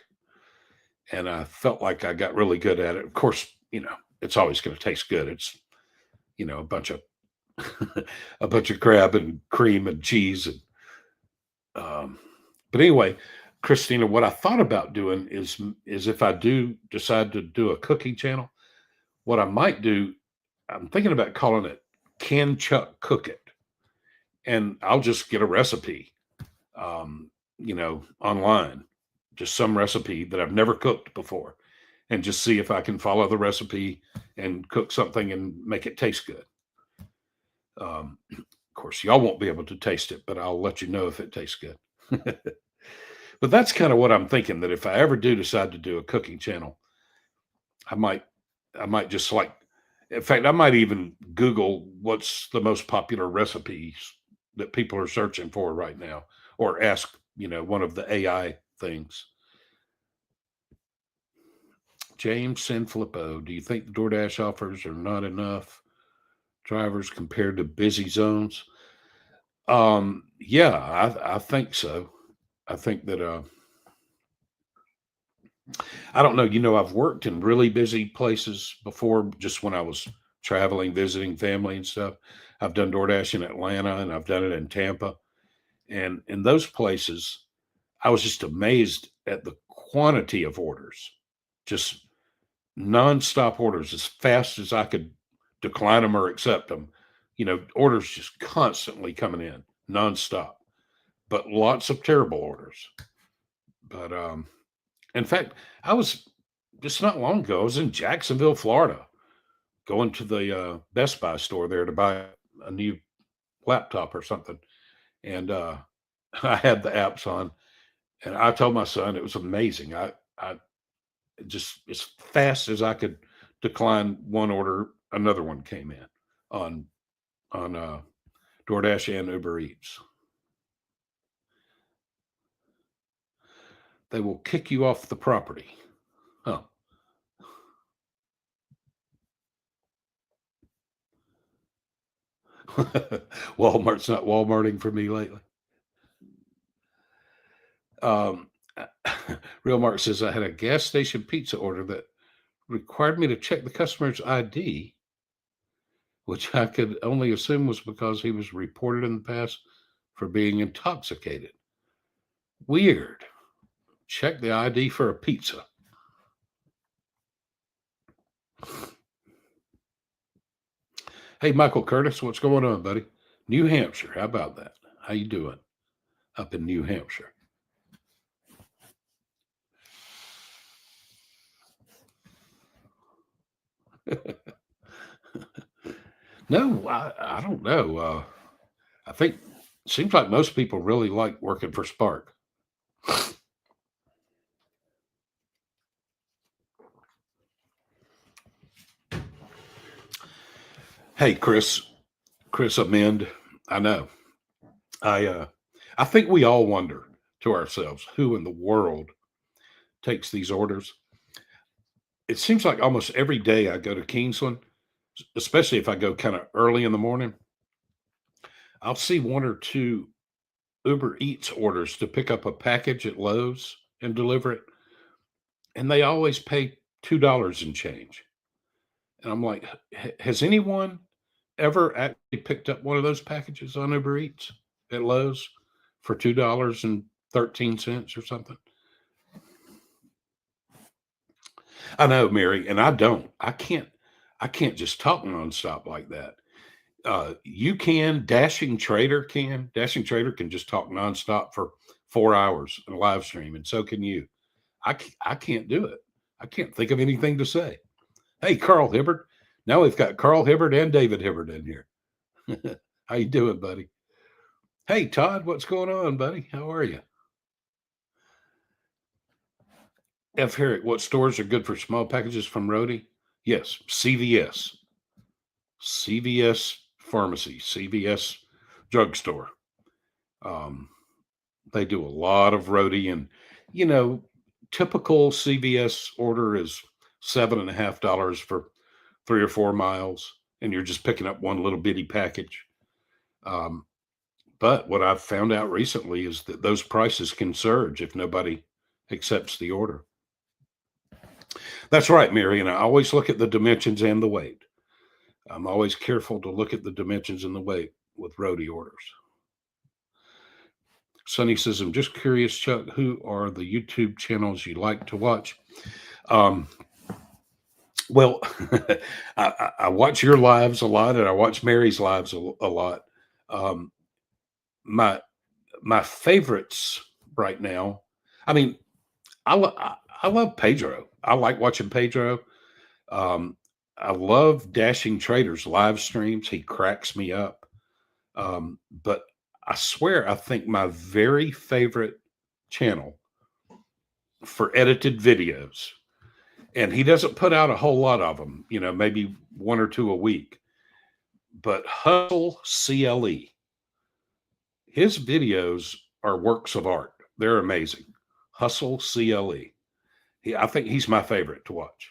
and I felt like I got really good at it. Of course, it's always going to taste good. It's a bunch of a bunch of crab and cream and cheese, and but anyway, Christina, what I thought about doing is if I do decide to do a cooking channel, what I might do, I'm thinking about calling it Can Chuck Cook It, and I'll just get a recipe, online, just some recipe that I've never cooked before, and just see if I can follow the recipe and cook something and make it taste good. Of course, y'all won't be able to taste it, but I'll let you know if it tastes good. But that's kind of what I'm thinking, that if I ever do decide to do a cooking channel, I might I might just like In fact, I might even Google what's the most popular recipes that people are searching for right now, or ask, one of the AI things. James Sanfilippo, do you think the DoorDash offers are not enough drivers compared to busy zones? Yeah, I think so. I think that I don't know. I've worked in really busy places before, just when I was traveling, visiting family and stuff. I've done DoorDash in Atlanta and I've done it in Tampa. And in those places, I was just amazed at the quantity of orders, just nonstop orders as fast as I could decline them or accept them. Orders just constantly coming in nonstop, but lots of terrible orders. But in fact, I was just not long ago, I was in Jacksonville, Florida, going to the Best Buy store there to buy a new laptop or something. And I had the apps on, and I told my son it was amazing. I just, as fast as I could decline one order, another one came in on on DoorDash and Uber Eats. They will kick you off the property. Huh. Walmart's not Walmarting for me lately. Um, Real Mark says I had a gas station pizza order that required me to check the customer's ID, which I could only assume was because he was reported in the past for being intoxicated. Weird. Check the ID for a pizza. Hey, Michael Curtis, what's going on, buddy? New Hampshire. How about that? How you doing up in New Hampshire? No, I don't know. I think seems like most people really like working for Spark. Hey, Chris Amend. I know. I think we all wonder to ourselves who in the world takes these orders. It seems like almost every day I go to Kingsland, especially if I go kind of early in the morning. I'll see one or two Uber Eats orders to pick up a package at Lowe's and deliver it, and they always pay $2 and change. And I'm like, has anyone ever actually picked up one of those packages on Uber Eats at Lowe's for $2.13 or something? I know, Mary, and I don't. I can't just talk nonstop like that. You can. Dashing Trader can just talk nonstop for 4 hours in a live stream, and so can you. I can't do it. I can't think of anything to say. Hey, Carl Hibbert. Now we've got Carl Hibbert and David Hibbert in here. How you doing, buddy? Hey, Todd, what's going on, buddy? How are you? F. Herrick, what stores are good for small packages from Roadie? Yes, CVS, CVS Pharmacy, CVS Drugstore. Um, they do a lot of Roadie, and you know, typical CVS order is $7.50 for 3 or 4 miles, and you're just picking up one little bitty package. Um, but what I've found out recently is that those prices can surge if nobody accepts the order. That's right, Mary. And I always look at the dimensions and the weight. I'm always careful to look at the dimensions and the weight with roadie orders. Sonny says, I'm just curious, Chuck, who are the YouTube channels you like to watch? Um, well, I watch your lives a lot, and I watch Mary's lives a lot. Um, my my favorites right now. I mean, I love Pedro. I like watching Pedro. Um, I love Dashing Traders live streams. He cracks me up. But I swear, I think my very favorite channel for edited videos And he doesn't put out a whole lot of them, maybe one or two a week. But Hustle CLE, his videos are works of art. They're amazing. Hustle CLE. I think he's my favorite to watch.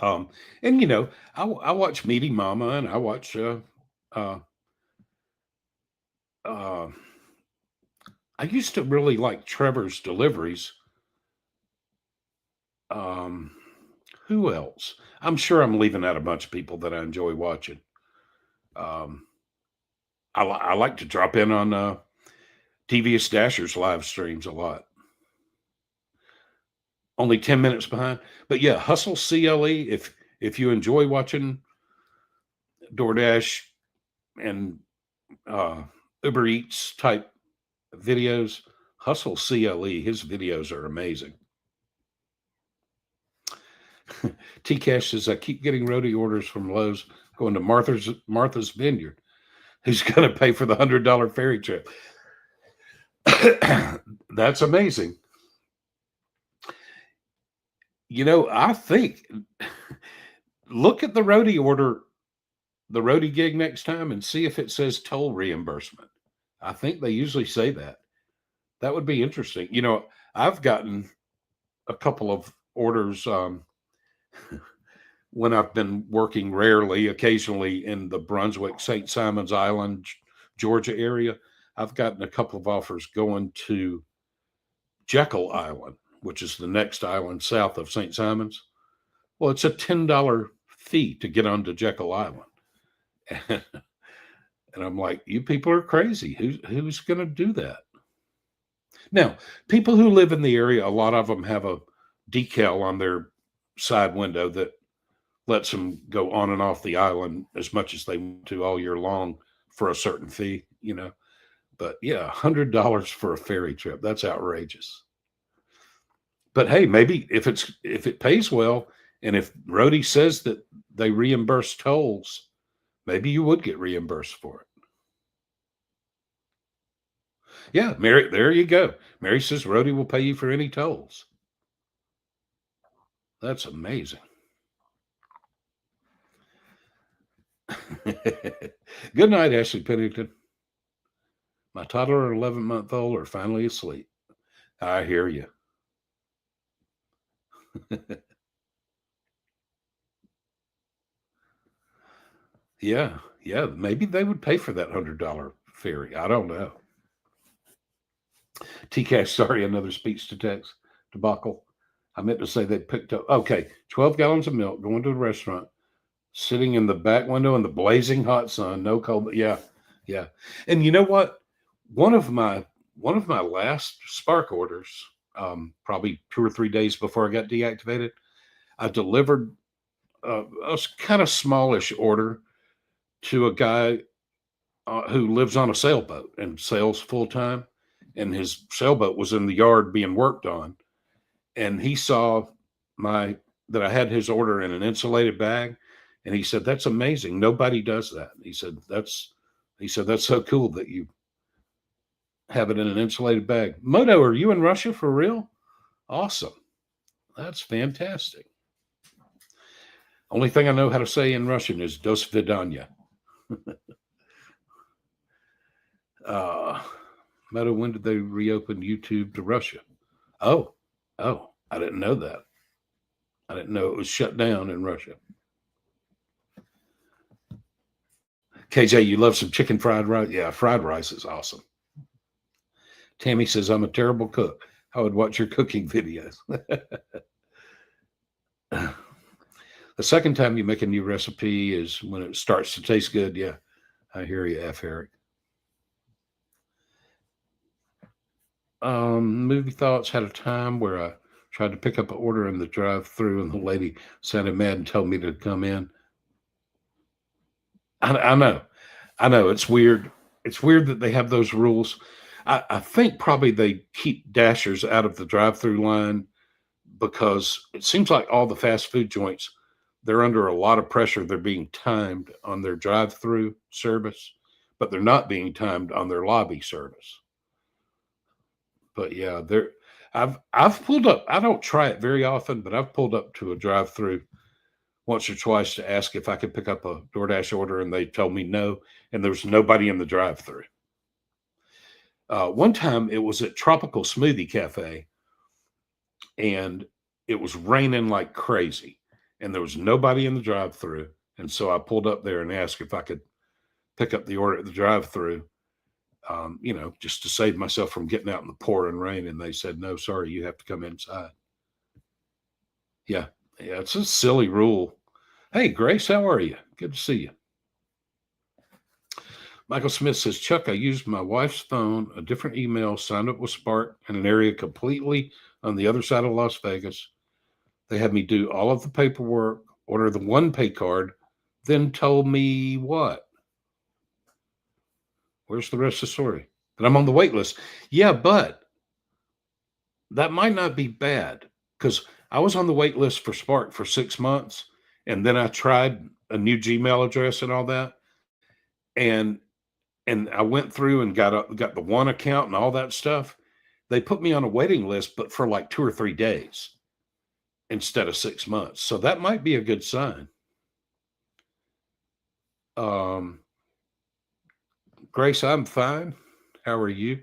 Um, and I watch Meaty Mama, and I watch uh, uh, I used to really like Trevor's deliveries. Um, who else? I'm sure I'm leaving out a bunch of people that I enjoy watching. Um, I like to drop in on Devious Dasher's live streams a lot. Only 10 minutes behind, but yeah, Hustle CLE. If you enjoy watching DoorDash and uh, Uber Eats type videos, Hustle CLE. His videos are amazing. T Cash says, I keep getting roadie orders from Lowe's going to Martha's Vineyard. Who's going to pay for the $100 ferry trip? That's amazing. I think look at the roadie gig next time and see if it says toll reimbursement. I think they usually say that. That would be interesting. I've gotten a couple of orders when I've been working rarely, occasionally in the Brunswick, St. Simons Island, Georgia area. I've gotten a couple of offers going to Jekyll Island, which is the next island south of St. Simons. Well, it's a $10 fee to get onto Jekyll Island. And I'm like, you people are crazy. Who's going to do that? Now, people who live in the area, a lot of them have a decal on their side window that lets them go on and off the island as much as they want to all year long for a certain fee. But yeah, $100 for a ferry trip, that's outrageous. But hey, maybe if it pays well, and if Roadie says that they reimburse tolls, maybe you would get reimbursed for it. Yeah, Mary, there you go. Mary says Roadie will pay you for any tolls. That's amazing. Good night, Ashley Pennington. My toddler and 11-month-old are finally asleep. I hear you. Yeah, yeah. Maybe they would pay for that $100 ferry. I don't know. T Cash, sorry, another speech to text debacle. I meant to say they picked up, okay, 12 gallons of milk going to the restaurant, sitting in the back window in the blazing hot sun, no cold. Yeah, yeah. And you know what? One of my last Spark orders, probably 2 or 3 days before I got deactivated, I delivered a kind of smallish order to a guy who lives on a sailboat and sails full time, and his sailboat was in the yard being worked on, and he saw my that I had his order in an insulated bag, and he said, "That's amazing. Nobody does that." That's so cool that you have it in an insulated bag. Moto, are you in Russia for real? Awesome. That's fantastic. Only thing I know how to say in Russian is "Dos vidanya." Meta, when did they reopen YouTube to Russia? Oh, I didn't know that. I didn't know it was shut down in Russia. KJ, you love some chicken fried rice? Yeah, fried rice is awesome. Tammy says, I'm a terrible cook. I would watch your cooking videos. The second time you make a new recipe is when it starts to taste good. Yeah, I hear you, F. Eric. Movie thoughts. Had a time where I tried to pick up an order in the drive-through, and the lady sounded mad and told me to come in. I know. It's weird. It's weird that they have those rules. I think probably they keep dashers out of the drive-through line because it seems like all the fast food joints, they're under a lot of pressure. They're being timed on their drive-through service, but they're not being timed on their lobby service. But yeah, I've pulled up. I don't try it very often, but I've pulled up to a drive-through once or twice to ask if I could pick up a DoorDash order, and they told me no, and there was nobody in the drive-through. One time it was at Tropical Smoothie Cafe, and it was raining like crazy, and there was nobody in the drive-through, and so I pulled up there and asked if I could pick up the order at the drive-through, just to save myself from getting out in the pouring rain. And they said, "No, sorry, you have to come inside." Yeah, yeah, it's a silly rule. Hey, Grace, how are you? Good to see you. Michael Smith says, Chuck, I used my wife's phone, a different email, signed up with Spark in an area completely on the other side of Las Vegas. They had me do all of the paperwork, order the one pay card, then told me what? Where's the rest of the story? That I'm on the wait list. Yeah, but that might not be bad because I was on the wait list for Spark for 6 months, and then I tried a new Gmail address and all that, and I went through and got the one account and all that stuff. They put me on a waiting list, but for like 2 or 3 days instead of 6 months. So that might be a good sign. Grace, I'm fine. How are you?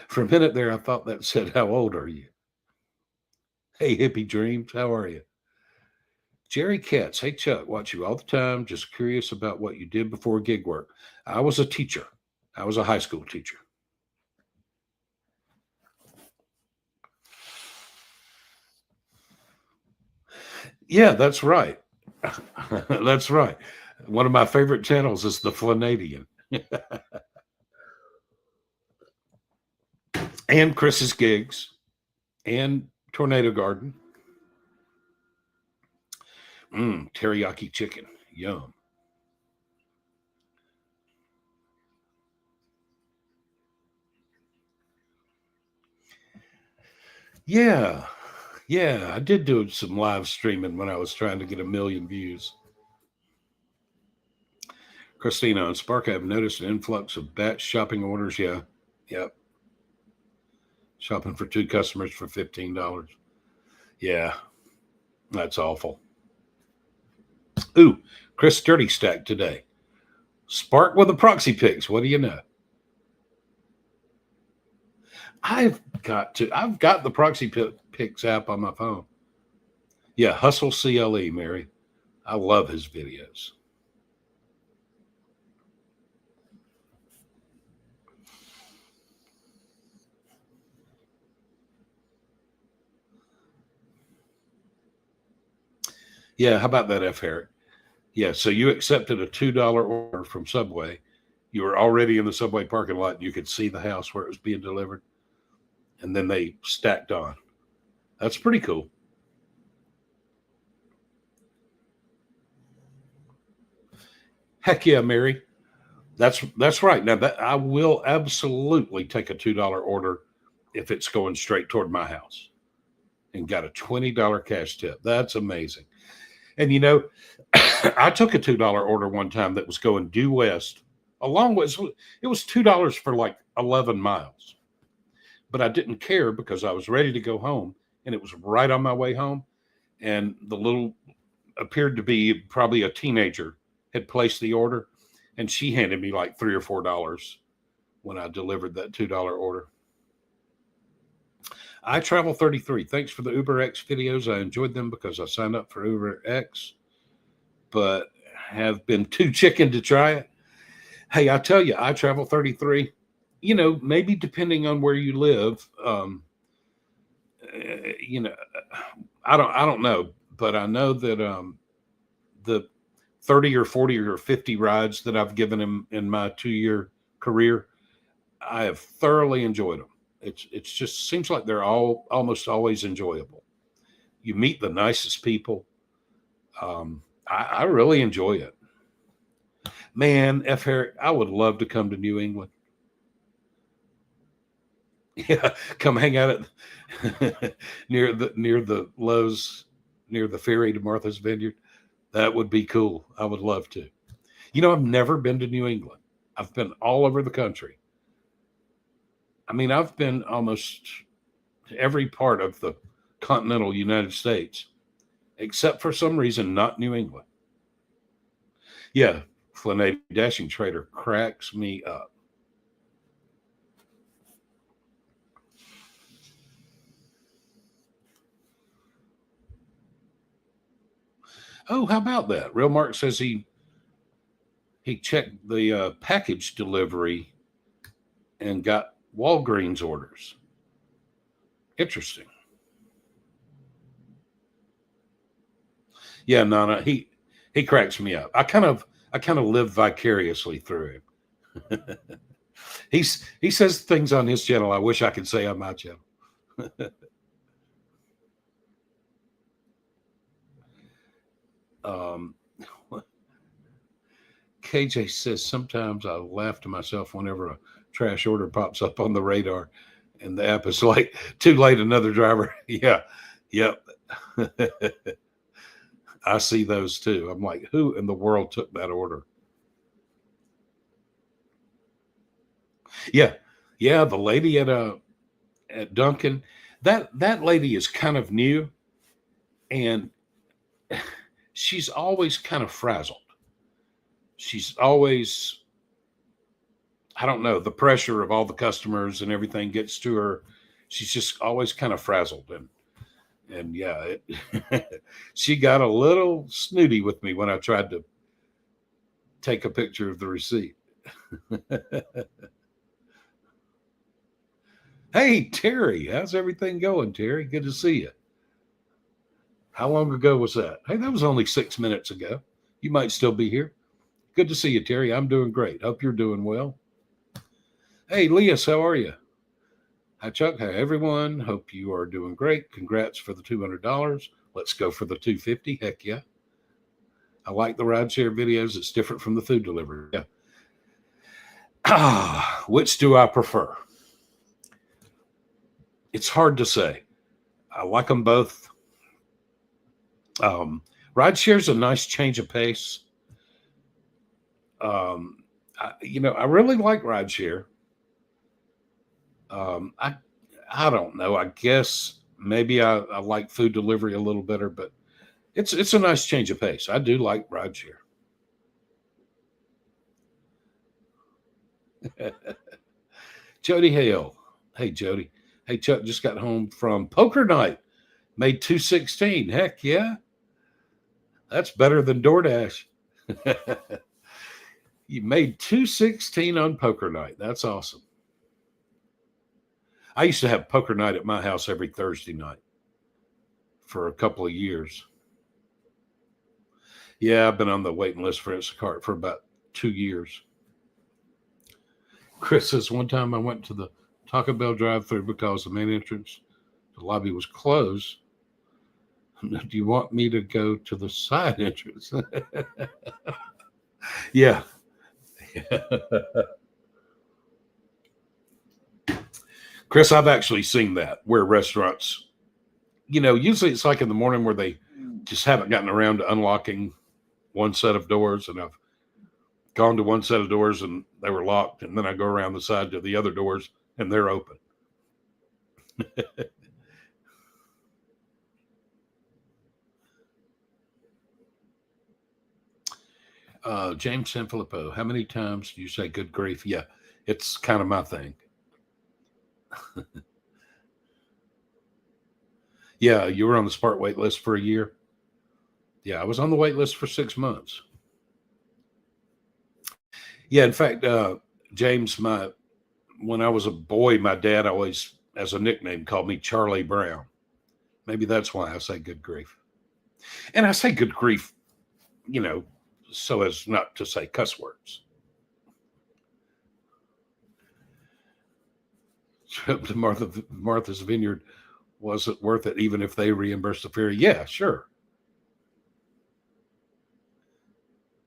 For a minute there, I thought that said, how old are you? Hey, hippie dreams, how are you? Jerry Katz, hey, Chuck, watch you all the time. Just curious about what you did before gig work. I was a teacher. I was a high school teacher. Yeah, that's right. That's right. One of my favorite channels is the Flanadian. And Chris's gigs and Tornado Garden. Teriyaki chicken. Yum. Yeah. Yeah. I did do some live streaming when I was trying to get 1 million views. Christina on Spark, I've noticed an influx of batch shopping orders. Yeah. Yep. Shopping for 2 customers for $15. Yeah. That's awful. Ooh, Chris Dirty Stack today. Spark with the proxy picks. What do you know? I've got the proxy picks app on my phone. Yeah, Hustle CLE, Mary. I love his videos. Yeah, how about that, F. Herrick? Yeah, so you accepted a $2 order from Subway. You were already in the Subway parking lot. And you could see the house where it was being delivered, and then they stacked on. That's pretty cool. Heck yeah, Mary. That's right. Now that I will absolutely take a $2 order if it's going straight toward my house, and got a $20 cash tip. That's amazing. And I took a $2 order one time that was going due west a long way. It was $2 for like 11 miles, but I didn't care because I was ready to go home, and it was right on my way home. And the little appeared to be probably a teenager had placed the order, and she handed me like $3 or $4 when I delivered that $2 order. I Travel 33. Thanks for the Uber X videos. I enjoyed them because I signed up for Uber X, but have been too chicken to try it. Hey, I tell you, I Travel 33. Maybe depending on where you live, you know, I don't know, but I know that the 30 or 40 or 50 rides that I've given him in my 2-year career, I have thoroughly enjoyed them. It's just seems like they're all almost always enjoyable. You meet the nicest people. I really enjoy it. Man, F. Herrick, I would love to come to New England. Yeah, come hang out at near the Lowe's, near the ferry to Martha's Vineyard. That would be cool. I would love to. I've never been to New England. I've been all over the country. I mean, I've been almost every part of the continental United States, except for some reason not New England. Yeah, Flanae Dashing Trader cracks me up. Oh, how about that? Real Mark says he checked the package delivery and got Walgreens orders. Interesting. Yeah, Nana, he cracks me up. I kind of live vicariously through him. He says things on his channel I wish I could say on my channel. um, KJ says sometimes I laugh to myself whenever a trash order pops up on the radar, and the app is like, too late, another driver. Yeah, yep. I see those too. I'm like, who in the world took that order? Yeah, yeah. The lady at Duncan, that lady is kind of new, and she's always kind of frazzled. She's always, I don't know, the pressure of all the customers and everything gets to her. She's just always kind of frazzled, and yeah, she got a little snooty with me when I tried to take a picture of the receipt. Hey, Terry, how's everything going, Terry? Good to see you. How long ago was that? Hey, that was only 6 minutes ago. You might still be here. Good to see you, Terry. I'm doing great. Hope you're doing well. Hey, Leas, how are you? Hi, Chuck. Hi, everyone. Hope you are doing great. Congrats for the $200. Let's go for the 250. Heck yeah. I like the rideshare videos. It's different from the food delivery. Yeah. Which do I prefer? It's hard to say. I like them both. Um, Rideshare is a nice change of pace. I really like rideshare. I don't know. I guess maybe I like food delivery a little better, but it's a nice change of pace. I do like rideshare. Jody Hale. Hey Jody. Hey Chuck, just got home from poker night. Made 216. Heck yeah. That's better than DoorDash. You made 216 on poker night. That's awesome. I used to have poker night at my house every Thursday night for a couple of years. Yeah, I've been on the waiting list for Instacart for about 2 years. Chris says one time I went to the Taco Bell drive-through because the main entrance, the lobby was closed. Do you want me to go to the side entrance? Yeah. Chris, I've actually seen that where restaurants, usually it's like in the morning where they just haven't gotten around to unlocking one set of doors. And I've gone to one set of doors and they were locked. And then I go around the side to the other doors and they're open. James Sanfilippo, how many times do you say good grief? Yeah, it's kind of my thing. Yeah, you were on the Spark wait list for a year. Yeah, I was on the wait list for 6 months. Yeah, in fact, James, my when I was a boy, my dad always, as a nickname, called me Charlie Brown. Maybe that's why I say good grief. And I say good grief, you know, so as not to say cuss words. To Martha's Vineyard, was it worth it even if they reimbursed the ferry? Yeah, sure.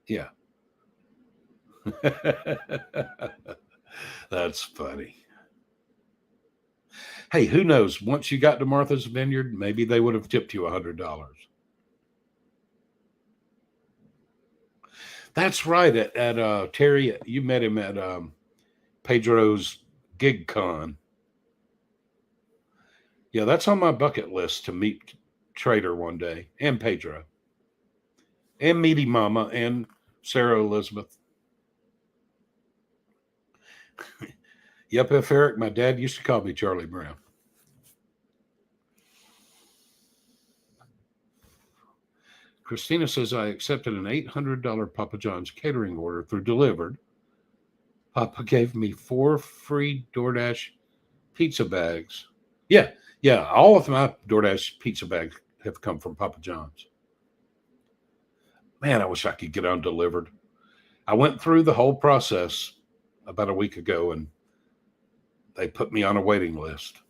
Yeah. That's funny. Hey, who knows? Once you got to Martha's Vineyard, maybe they would have tipped you $100. That's right. At Terry, you met him at Pedro's Gig Con. Yeah, that's on my bucket list to meet Trader one day, and Pedro, and Meaty Mama, and Sarah Elizabeth. Yep, F. Eric, my dad used to call me Charlie Brown. Christina says, I accepted an $800 Papa John's catering order through Delivered. Papa gave me 4 free DoorDash pizza bags. Yeah, yeah, all of my DoorDash pizza bags have come from Papa John's. Man, I wish I could get on Delivered. I went through the whole process about a week ago and they put me on a waiting list.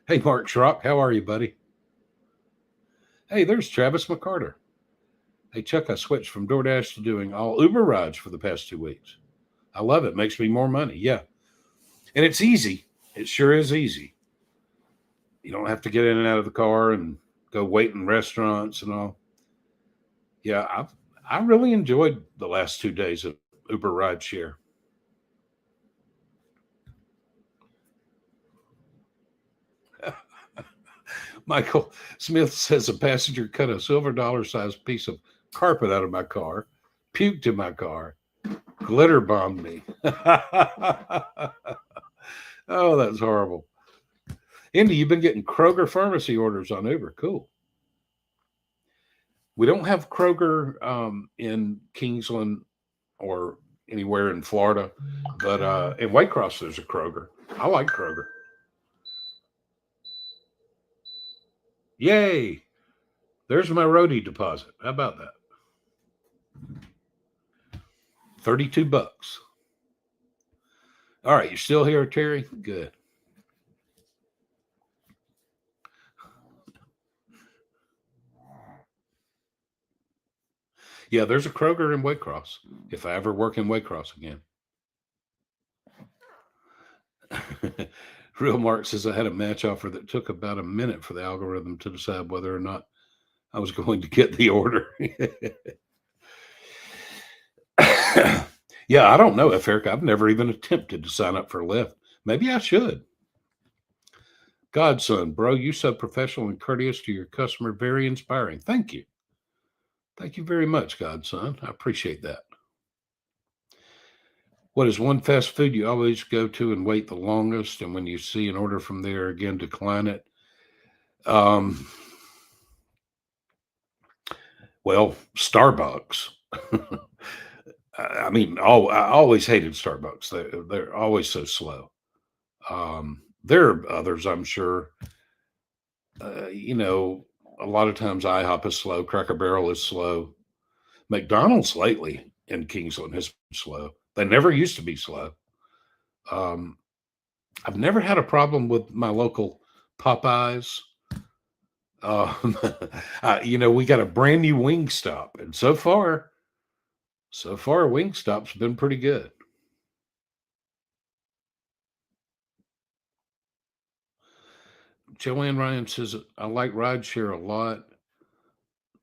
Hey, Mark Schrock, how are you, buddy? Hey, there's Travis McCarter. Hey, Chuck, I switched from DoorDash to doing all Uber rides for the past 2 weeks. I love it. Makes me more money. Yeah. And it's easy. It sure is easy. You don't have to get in and out of the car and go wait in restaurants and all. Yeah, I really enjoyed the last 2 days of Uber rideshare. Michael Smith says a passenger cut a silver dollar sized piece of carpet out of my car, puked in my car, glitter bombed me. Oh, that's horrible. Indy, you've been getting Kroger pharmacy orders on Uber. Cool. We don't have Kroger in Kingsland or anywhere in Florida, but in Waycross there's a Kroger. I like Kroger. Yay! There's my roadie deposit. How about that? $32. All right, you still here, Terry? Good. Yeah, there's a Kroger in Waycross. If I ever work in Waycross again. Real Mark says I had a match offer that took about a minute for the algorithm to decide whether or not I was going to get the order. Yeah, I don't know if Eric, I've never even attempted to sign up for Lyft. Maybe I should. Godson, bro, you so professional and courteous to your customer. Very inspiring. Thank you. Thank you very much, Godson. I appreciate that. What is one fast food you always go to and wait the longest? And when you see an order from there again, decline it? Um, well, Starbucks. I mean, I always hated Starbucks. They're always so slow. There are others, I'm sure. You know, a lot of times IHOP is slow, Cracker Barrel is slow. McDonald's lately in Kingsland has been slow. They never used to be slow. Um, I've never had a problem with my local Popeyes. Um, you know, we got a brand new wing stop, and so far, Wingstop's been pretty good. Joanne Ryan says, I like rideshare a lot.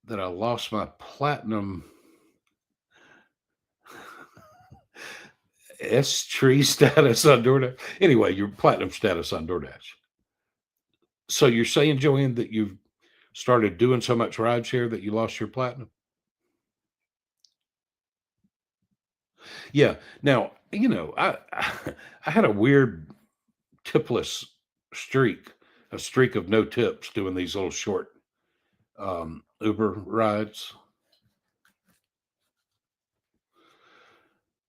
That I lost my platinum S tree status on DoorDash. Anyway, your platinum status on DoorDash. So you're saying, Joanne, that you've started doing so much rideshare that you lost your platinum? Yeah. Now, you know, I had a weird tipless streak, a streak of no tips doing these little short Uber rides.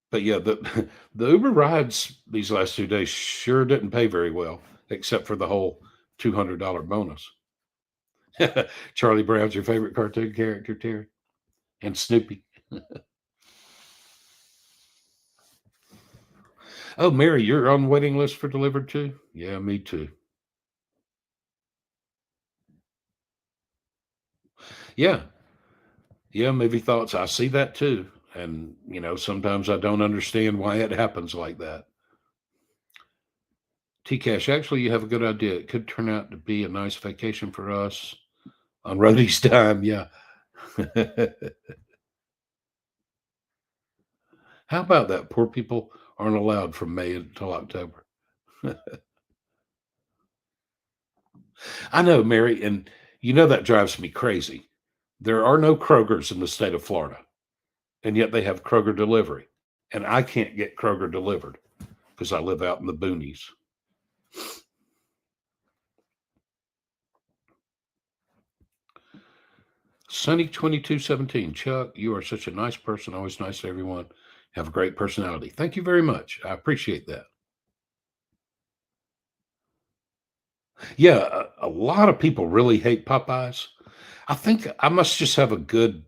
But yeah, the the Uber rides these last 2 days sure didn't pay very well, except for the whole $200 bonus. Charlie Brown's your favorite cartoon character, Terry, and Snoopy. Oh, Mary, you're on the waiting list for delivered too. Yeah, me too. Yeah, yeah. Movie thoughts. I see that too, and you know, sometimes I don't understand why it happens like that. T Cash, actually, you have a good idea. It could turn out to be a nice vacation for us on Roadie's time. Yeah. How about that? Poor people aren't allowed from May until October. I know, Mary, and you know that drives me crazy. There are no Krogers in the state of Florida, and yet they have Kroger delivery, and I can't get Kroger delivered because I live out in the boonies. Sunny 2217, Chuck, you are such a nice person, always nice to everyone. Have a great personality. Thank you very much. I appreciate that. Yeah, a lot of people really hate Popeyes. I think I must just have a good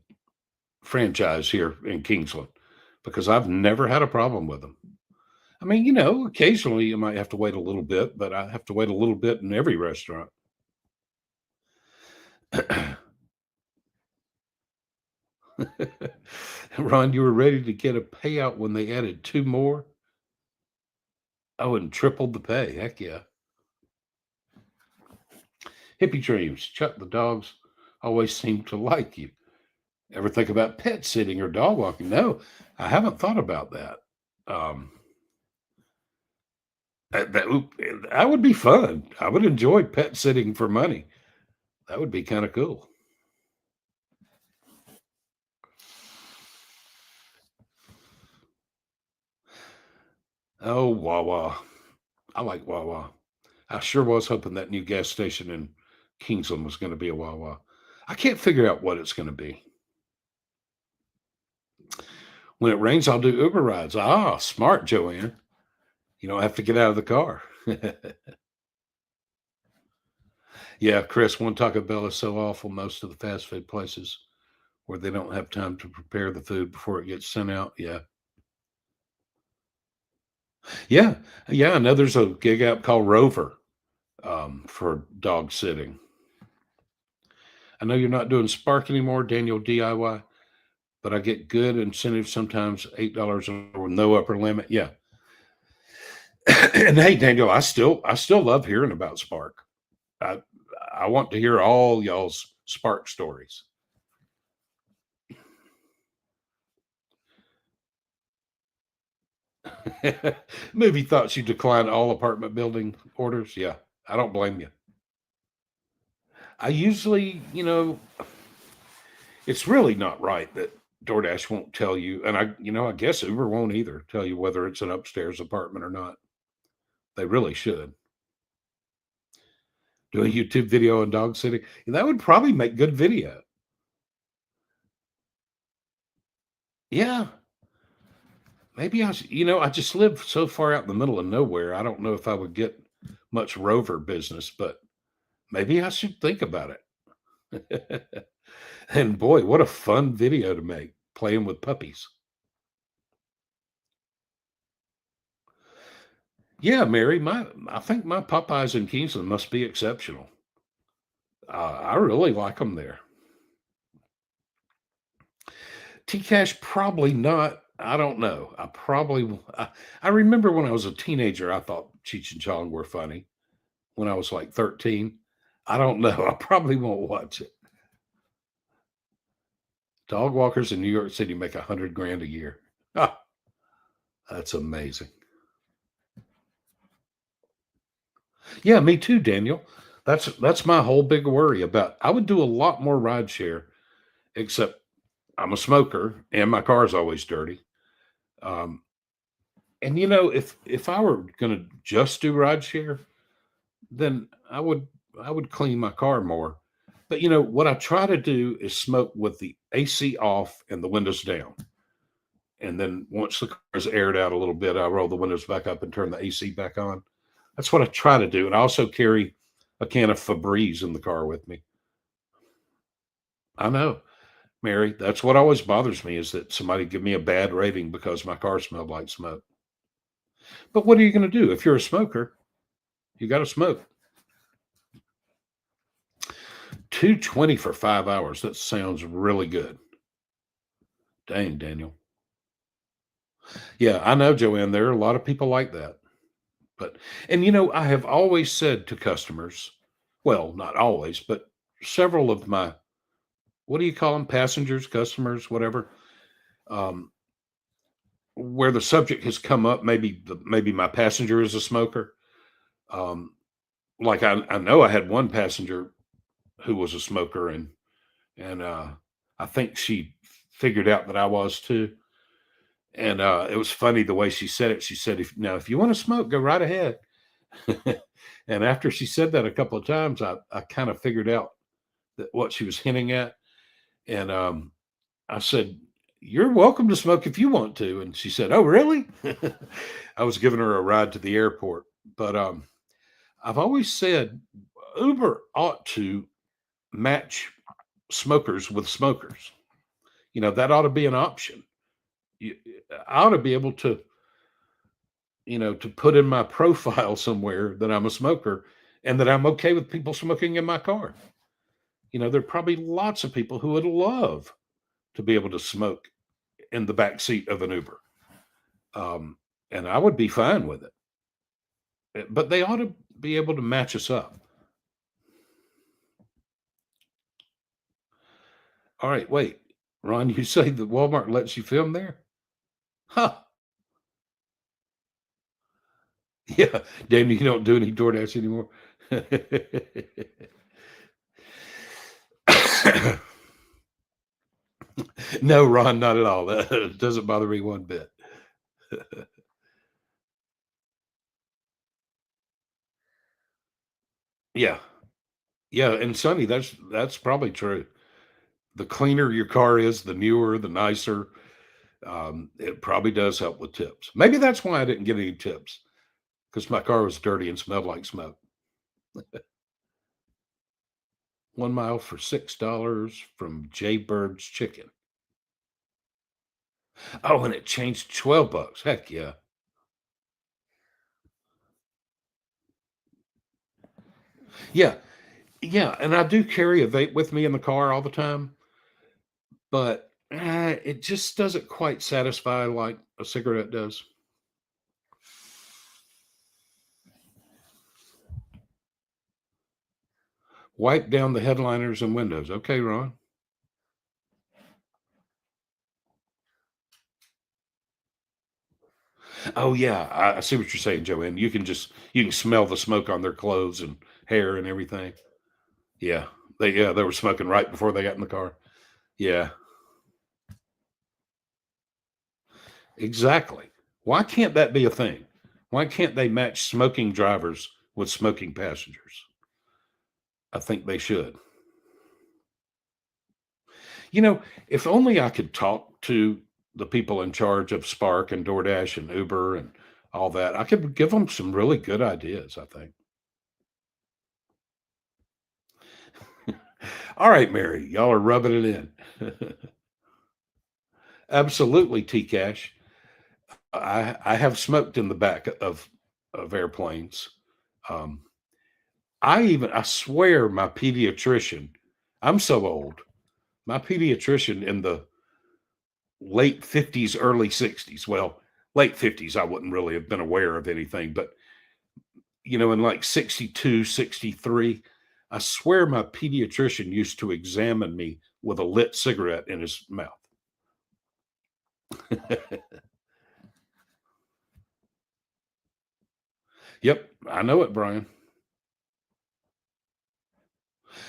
franchise here in Kingsland because I've never had a problem with them. I mean, occasionally you might have to wait a little bit, but I have to wait a little bit in every restaurant. Ron, you were ready to get a payout when they added two more. Oh, and tripled the pay. Heck yeah. Hippie dreams. Chuck, the dogs always seem to like you. Ever think about pet sitting or dog walking? No, I haven't thought about that. Um, that would be fun. I would enjoy pet sitting for money. That would be kind of cool. Oh, Wawa. I like Wawa. I sure was hoping that new gas station in Kingsland was going to be a Wawa. I can't figure out what it's going to be. When it rains, I'll do Uber rides. Ah, smart, Joanne. You don't have to get out of the car. Yeah, Chris, one Taco Bell is so awful. Most of the fast food places where they don't have time to prepare the food before it gets sent out. Yeah. Yeah. Yeah. I know there's a gig app called Rover for dog sitting. I know you're not doing Spark anymore, Daniel DIY, but I get good incentives sometimes, $8 with no upper limit. Yeah. And hey, Daniel, I still love hearing about Spark. I I want to hear all y'all's Spark stories. Movie thoughts you declined all apartment building orders. Yeah, I don't blame you. I usually, it's really not right that DoorDash won't tell you, and I guess Uber won't either tell you whether it's an upstairs apartment or not. They really should. Do a YouTube video on dog sitting. That would probably make good video. Yeah, maybe I just live so far out in the middle of nowhere. I don't know if I would get much rover business, but maybe I should think about it. And boy, what a fun video to make playing with puppies. Yeah, Mary, I think my Popeyes in Kingsland must be exceptional. I really like them there. T Cash, probably not. I don't know. I remember when I was a teenager, I thought Cheech and Chong were funny when I was like 13. I don't know. I probably won't watch it. Dog walkers in New York City make 100 grand a year. Ah, that's amazing. Yeah, me too, Daniel. That's my whole big worry about. I would do a lot more ride share, except I'm a smoker and my car's always dirty. Um, and if I were going to just do ride share, then I would clean my car more. But what I try to do is smoke with the AC off and the windows down. And then once the car is aired out a little bit, I roll the windows back up and turn the AC back on. That's what I try to do. And I also carry a can of Febreze in the car with me. I know, Mary. That's what always bothers me is that somebody give me a bad rating because my car smelled like smoke. But what are you going to do if you're a smoker? You got to smoke. 220 for 5 hours. That sounds really good. Dang, Daniel. Yeah, I know, Joanne. There are a lot of people like that. But, and I have always said to customers, well, not always, but several of my, what do you call them? Passengers, customers, whatever. Um, where the subject has come up, maybe my passenger is a smoker. Um, Like I know I had one passenger who was a smoker, and I think she figured out that I was too. And it was funny the way she said it. She said, if you want to smoke, go right ahead." And after she said that a couple of times, I kind of figured out that what she was hinting at. And I said, "You're welcome to smoke if you want to." And she said, "Oh, really?" I was giving her a ride to the airport. But I've always said Uber ought to match smokers with smokers. That ought to be an option. You, I ought to be able to put in my profile somewhere that I'm a smoker and that I'm okay with people smoking in my car. There are probably lots of people who would love to be able to smoke in the back seat of an Uber. Um, and I would be fine with it. But they ought to be able to match us up. All right, wait. Ron, you say that Walmart lets you film there? Huh. Yeah. Damn, you don't do any DoorDash anymore. No, Ron, not at all. That doesn't bother me one bit. Yeah. Yeah. And Sonny, that's probably true. The cleaner your car is, the newer, the nicer. It probably does help with tips. Maybe that's why I didn't get any tips because my car was dirty and smelled like smoke. 1 mile for $6 from Jaybird's Chicken. Oh, and it changed 12 bucks. Heck yeah. Yeah. Yeah. And I do carry a vape with me in the car all the time, but it just doesn't quite satisfy like a cigarette does. Wipe down the headliners and windows. Okay, Ron. Oh yeah, I see what you're saying, Joanne. You can smell the smoke on their clothes and hair and everything. Yeah, they were smoking right before they got in the car. Yeah, exactly. Why can't that be a thing? Why can't they match smoking drivers with smoking passengers? I think they should. If only I could talk to the people in charge of Spark and DoorDash and Uber and all that, I could give them some really good ideas, I think. All right, Mary, y'all are rubbing it in. Absolutely, T Cash. I have smoked in the back of airplanes. Um, I swear my pediatrician, I'm so old. My pediatrician in the late 50s, early 60s. Well, late 50s, I wouldn't really have been aware of anything, but in like 62, 63, I swear my pediatrician used to examine me with a lit cigarette in his mouth. Yep, I know it, Brian.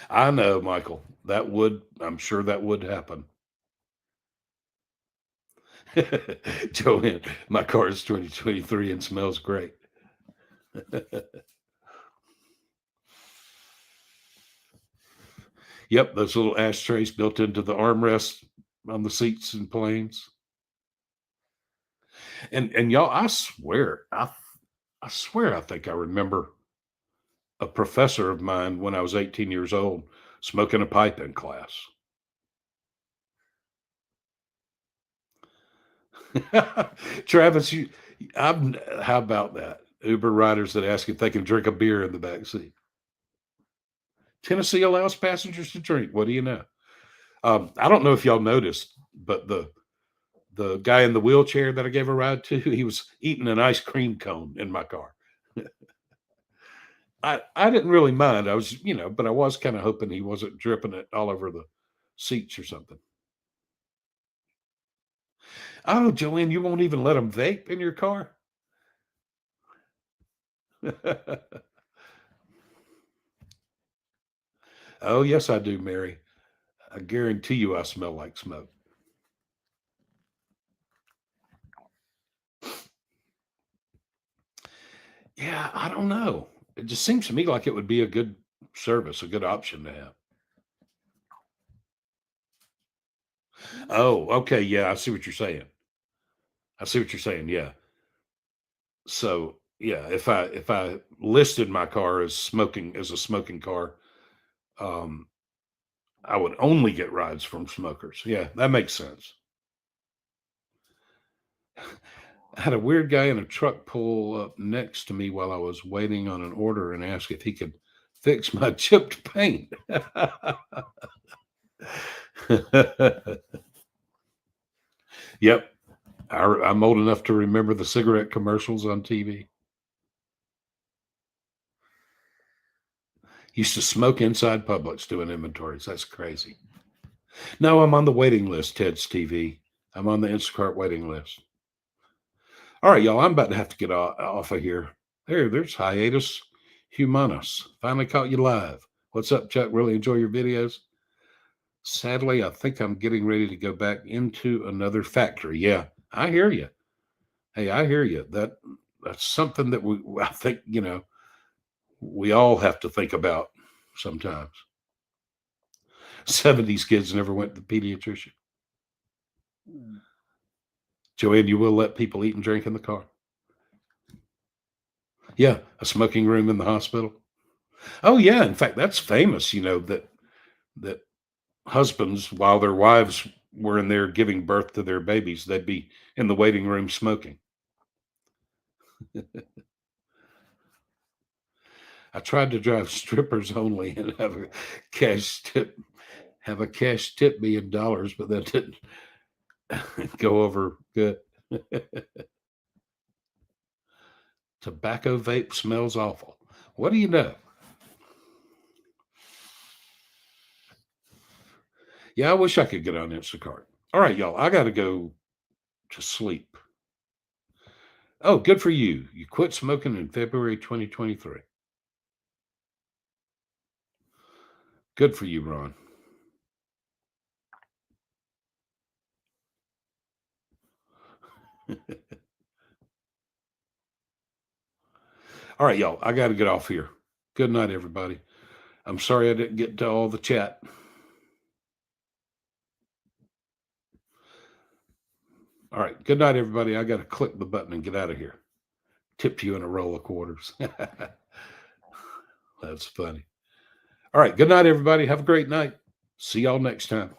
I know, Michael. I'm sure that would happen. Joanne, my car is 2023 and smells great. Yep, those little ashtrays built into the armrests on the seats in planes. And y'all, I swear I think I remember a professor of mine when I was 18 years old smoking a pipe in class. Travis, how about that? Uber riders that ask if they can drink a beer in the back seat. Tennessee allows passengers to drink. What do you know? I don't know if y'all noticed, but the guy in the wheelchair that I gave a ride to, he was eating an ice cream cone in my car. I didn't really mind. I was, but I was kind of hoping he wasn't dripping it all over the seats or something. Oh, Joanne, you won't even let them vape in your car? Oh, yes, I do, Mary. I guarantee you I smell like smoke. Yeah, I don't know. It just seems to me like it would be a good service, a good option to have. Oh, okay. Yeah, I see what you're saying. I see what you're saying. Yeah. So yeah, if I listed my car as smoking as a smoking car, um, I would only get rides from smokers. Yeah, that makes sense. I had a weird guy in a truck pull up next to me while I was waiting on an order and ask if he could fix my chipped paint. Yep, I'm old enough to remember the cigarette commercials on TV. Used to smoke inside Publix doing inventories. That's crazy. No, I'm on the waiting list, Ted's TV. I'm on the Instacart waiting list. All right, y'all, I'm about to have to get off of here. There's hiatus humanus. Finally caught you live. What's up, Chuck? Really enjoy your videos. Sadly, I think I'm getting ready to go back into another factory. Yeah, I hear you. Hey, I hear you. That's something that I think, we all have to think about sometimes. 70s kids never went to the pediatrician. Joanne, you will let people eat and drink in the car? Yeah, a smoking room in the hospital. Oh yeah, in fact, that's famous. That husbands, while their wives were in there giving birth to their babies, they'd be in the waiting room smoking. I tried to drive strippers only and cash tip have a cash tip me in dollars, but that didn't go over good. Tobacco vape smells awful. What do you know? Yeah, I wish I could get on Instacart. All right, y'all, I got to go to sleep. Oh, good for you. You quit smoking in February 2023. Good for you, Ron. All right, y'all, I got to get off here. Good night, everybody. I'm sorry I didn't get to all the chat. All right, good night, everybody. I got to click the button and get out of here. Tip you in a roll of quarters. That's funny. All right, good night, everybody. Have a great night. See y'all next time.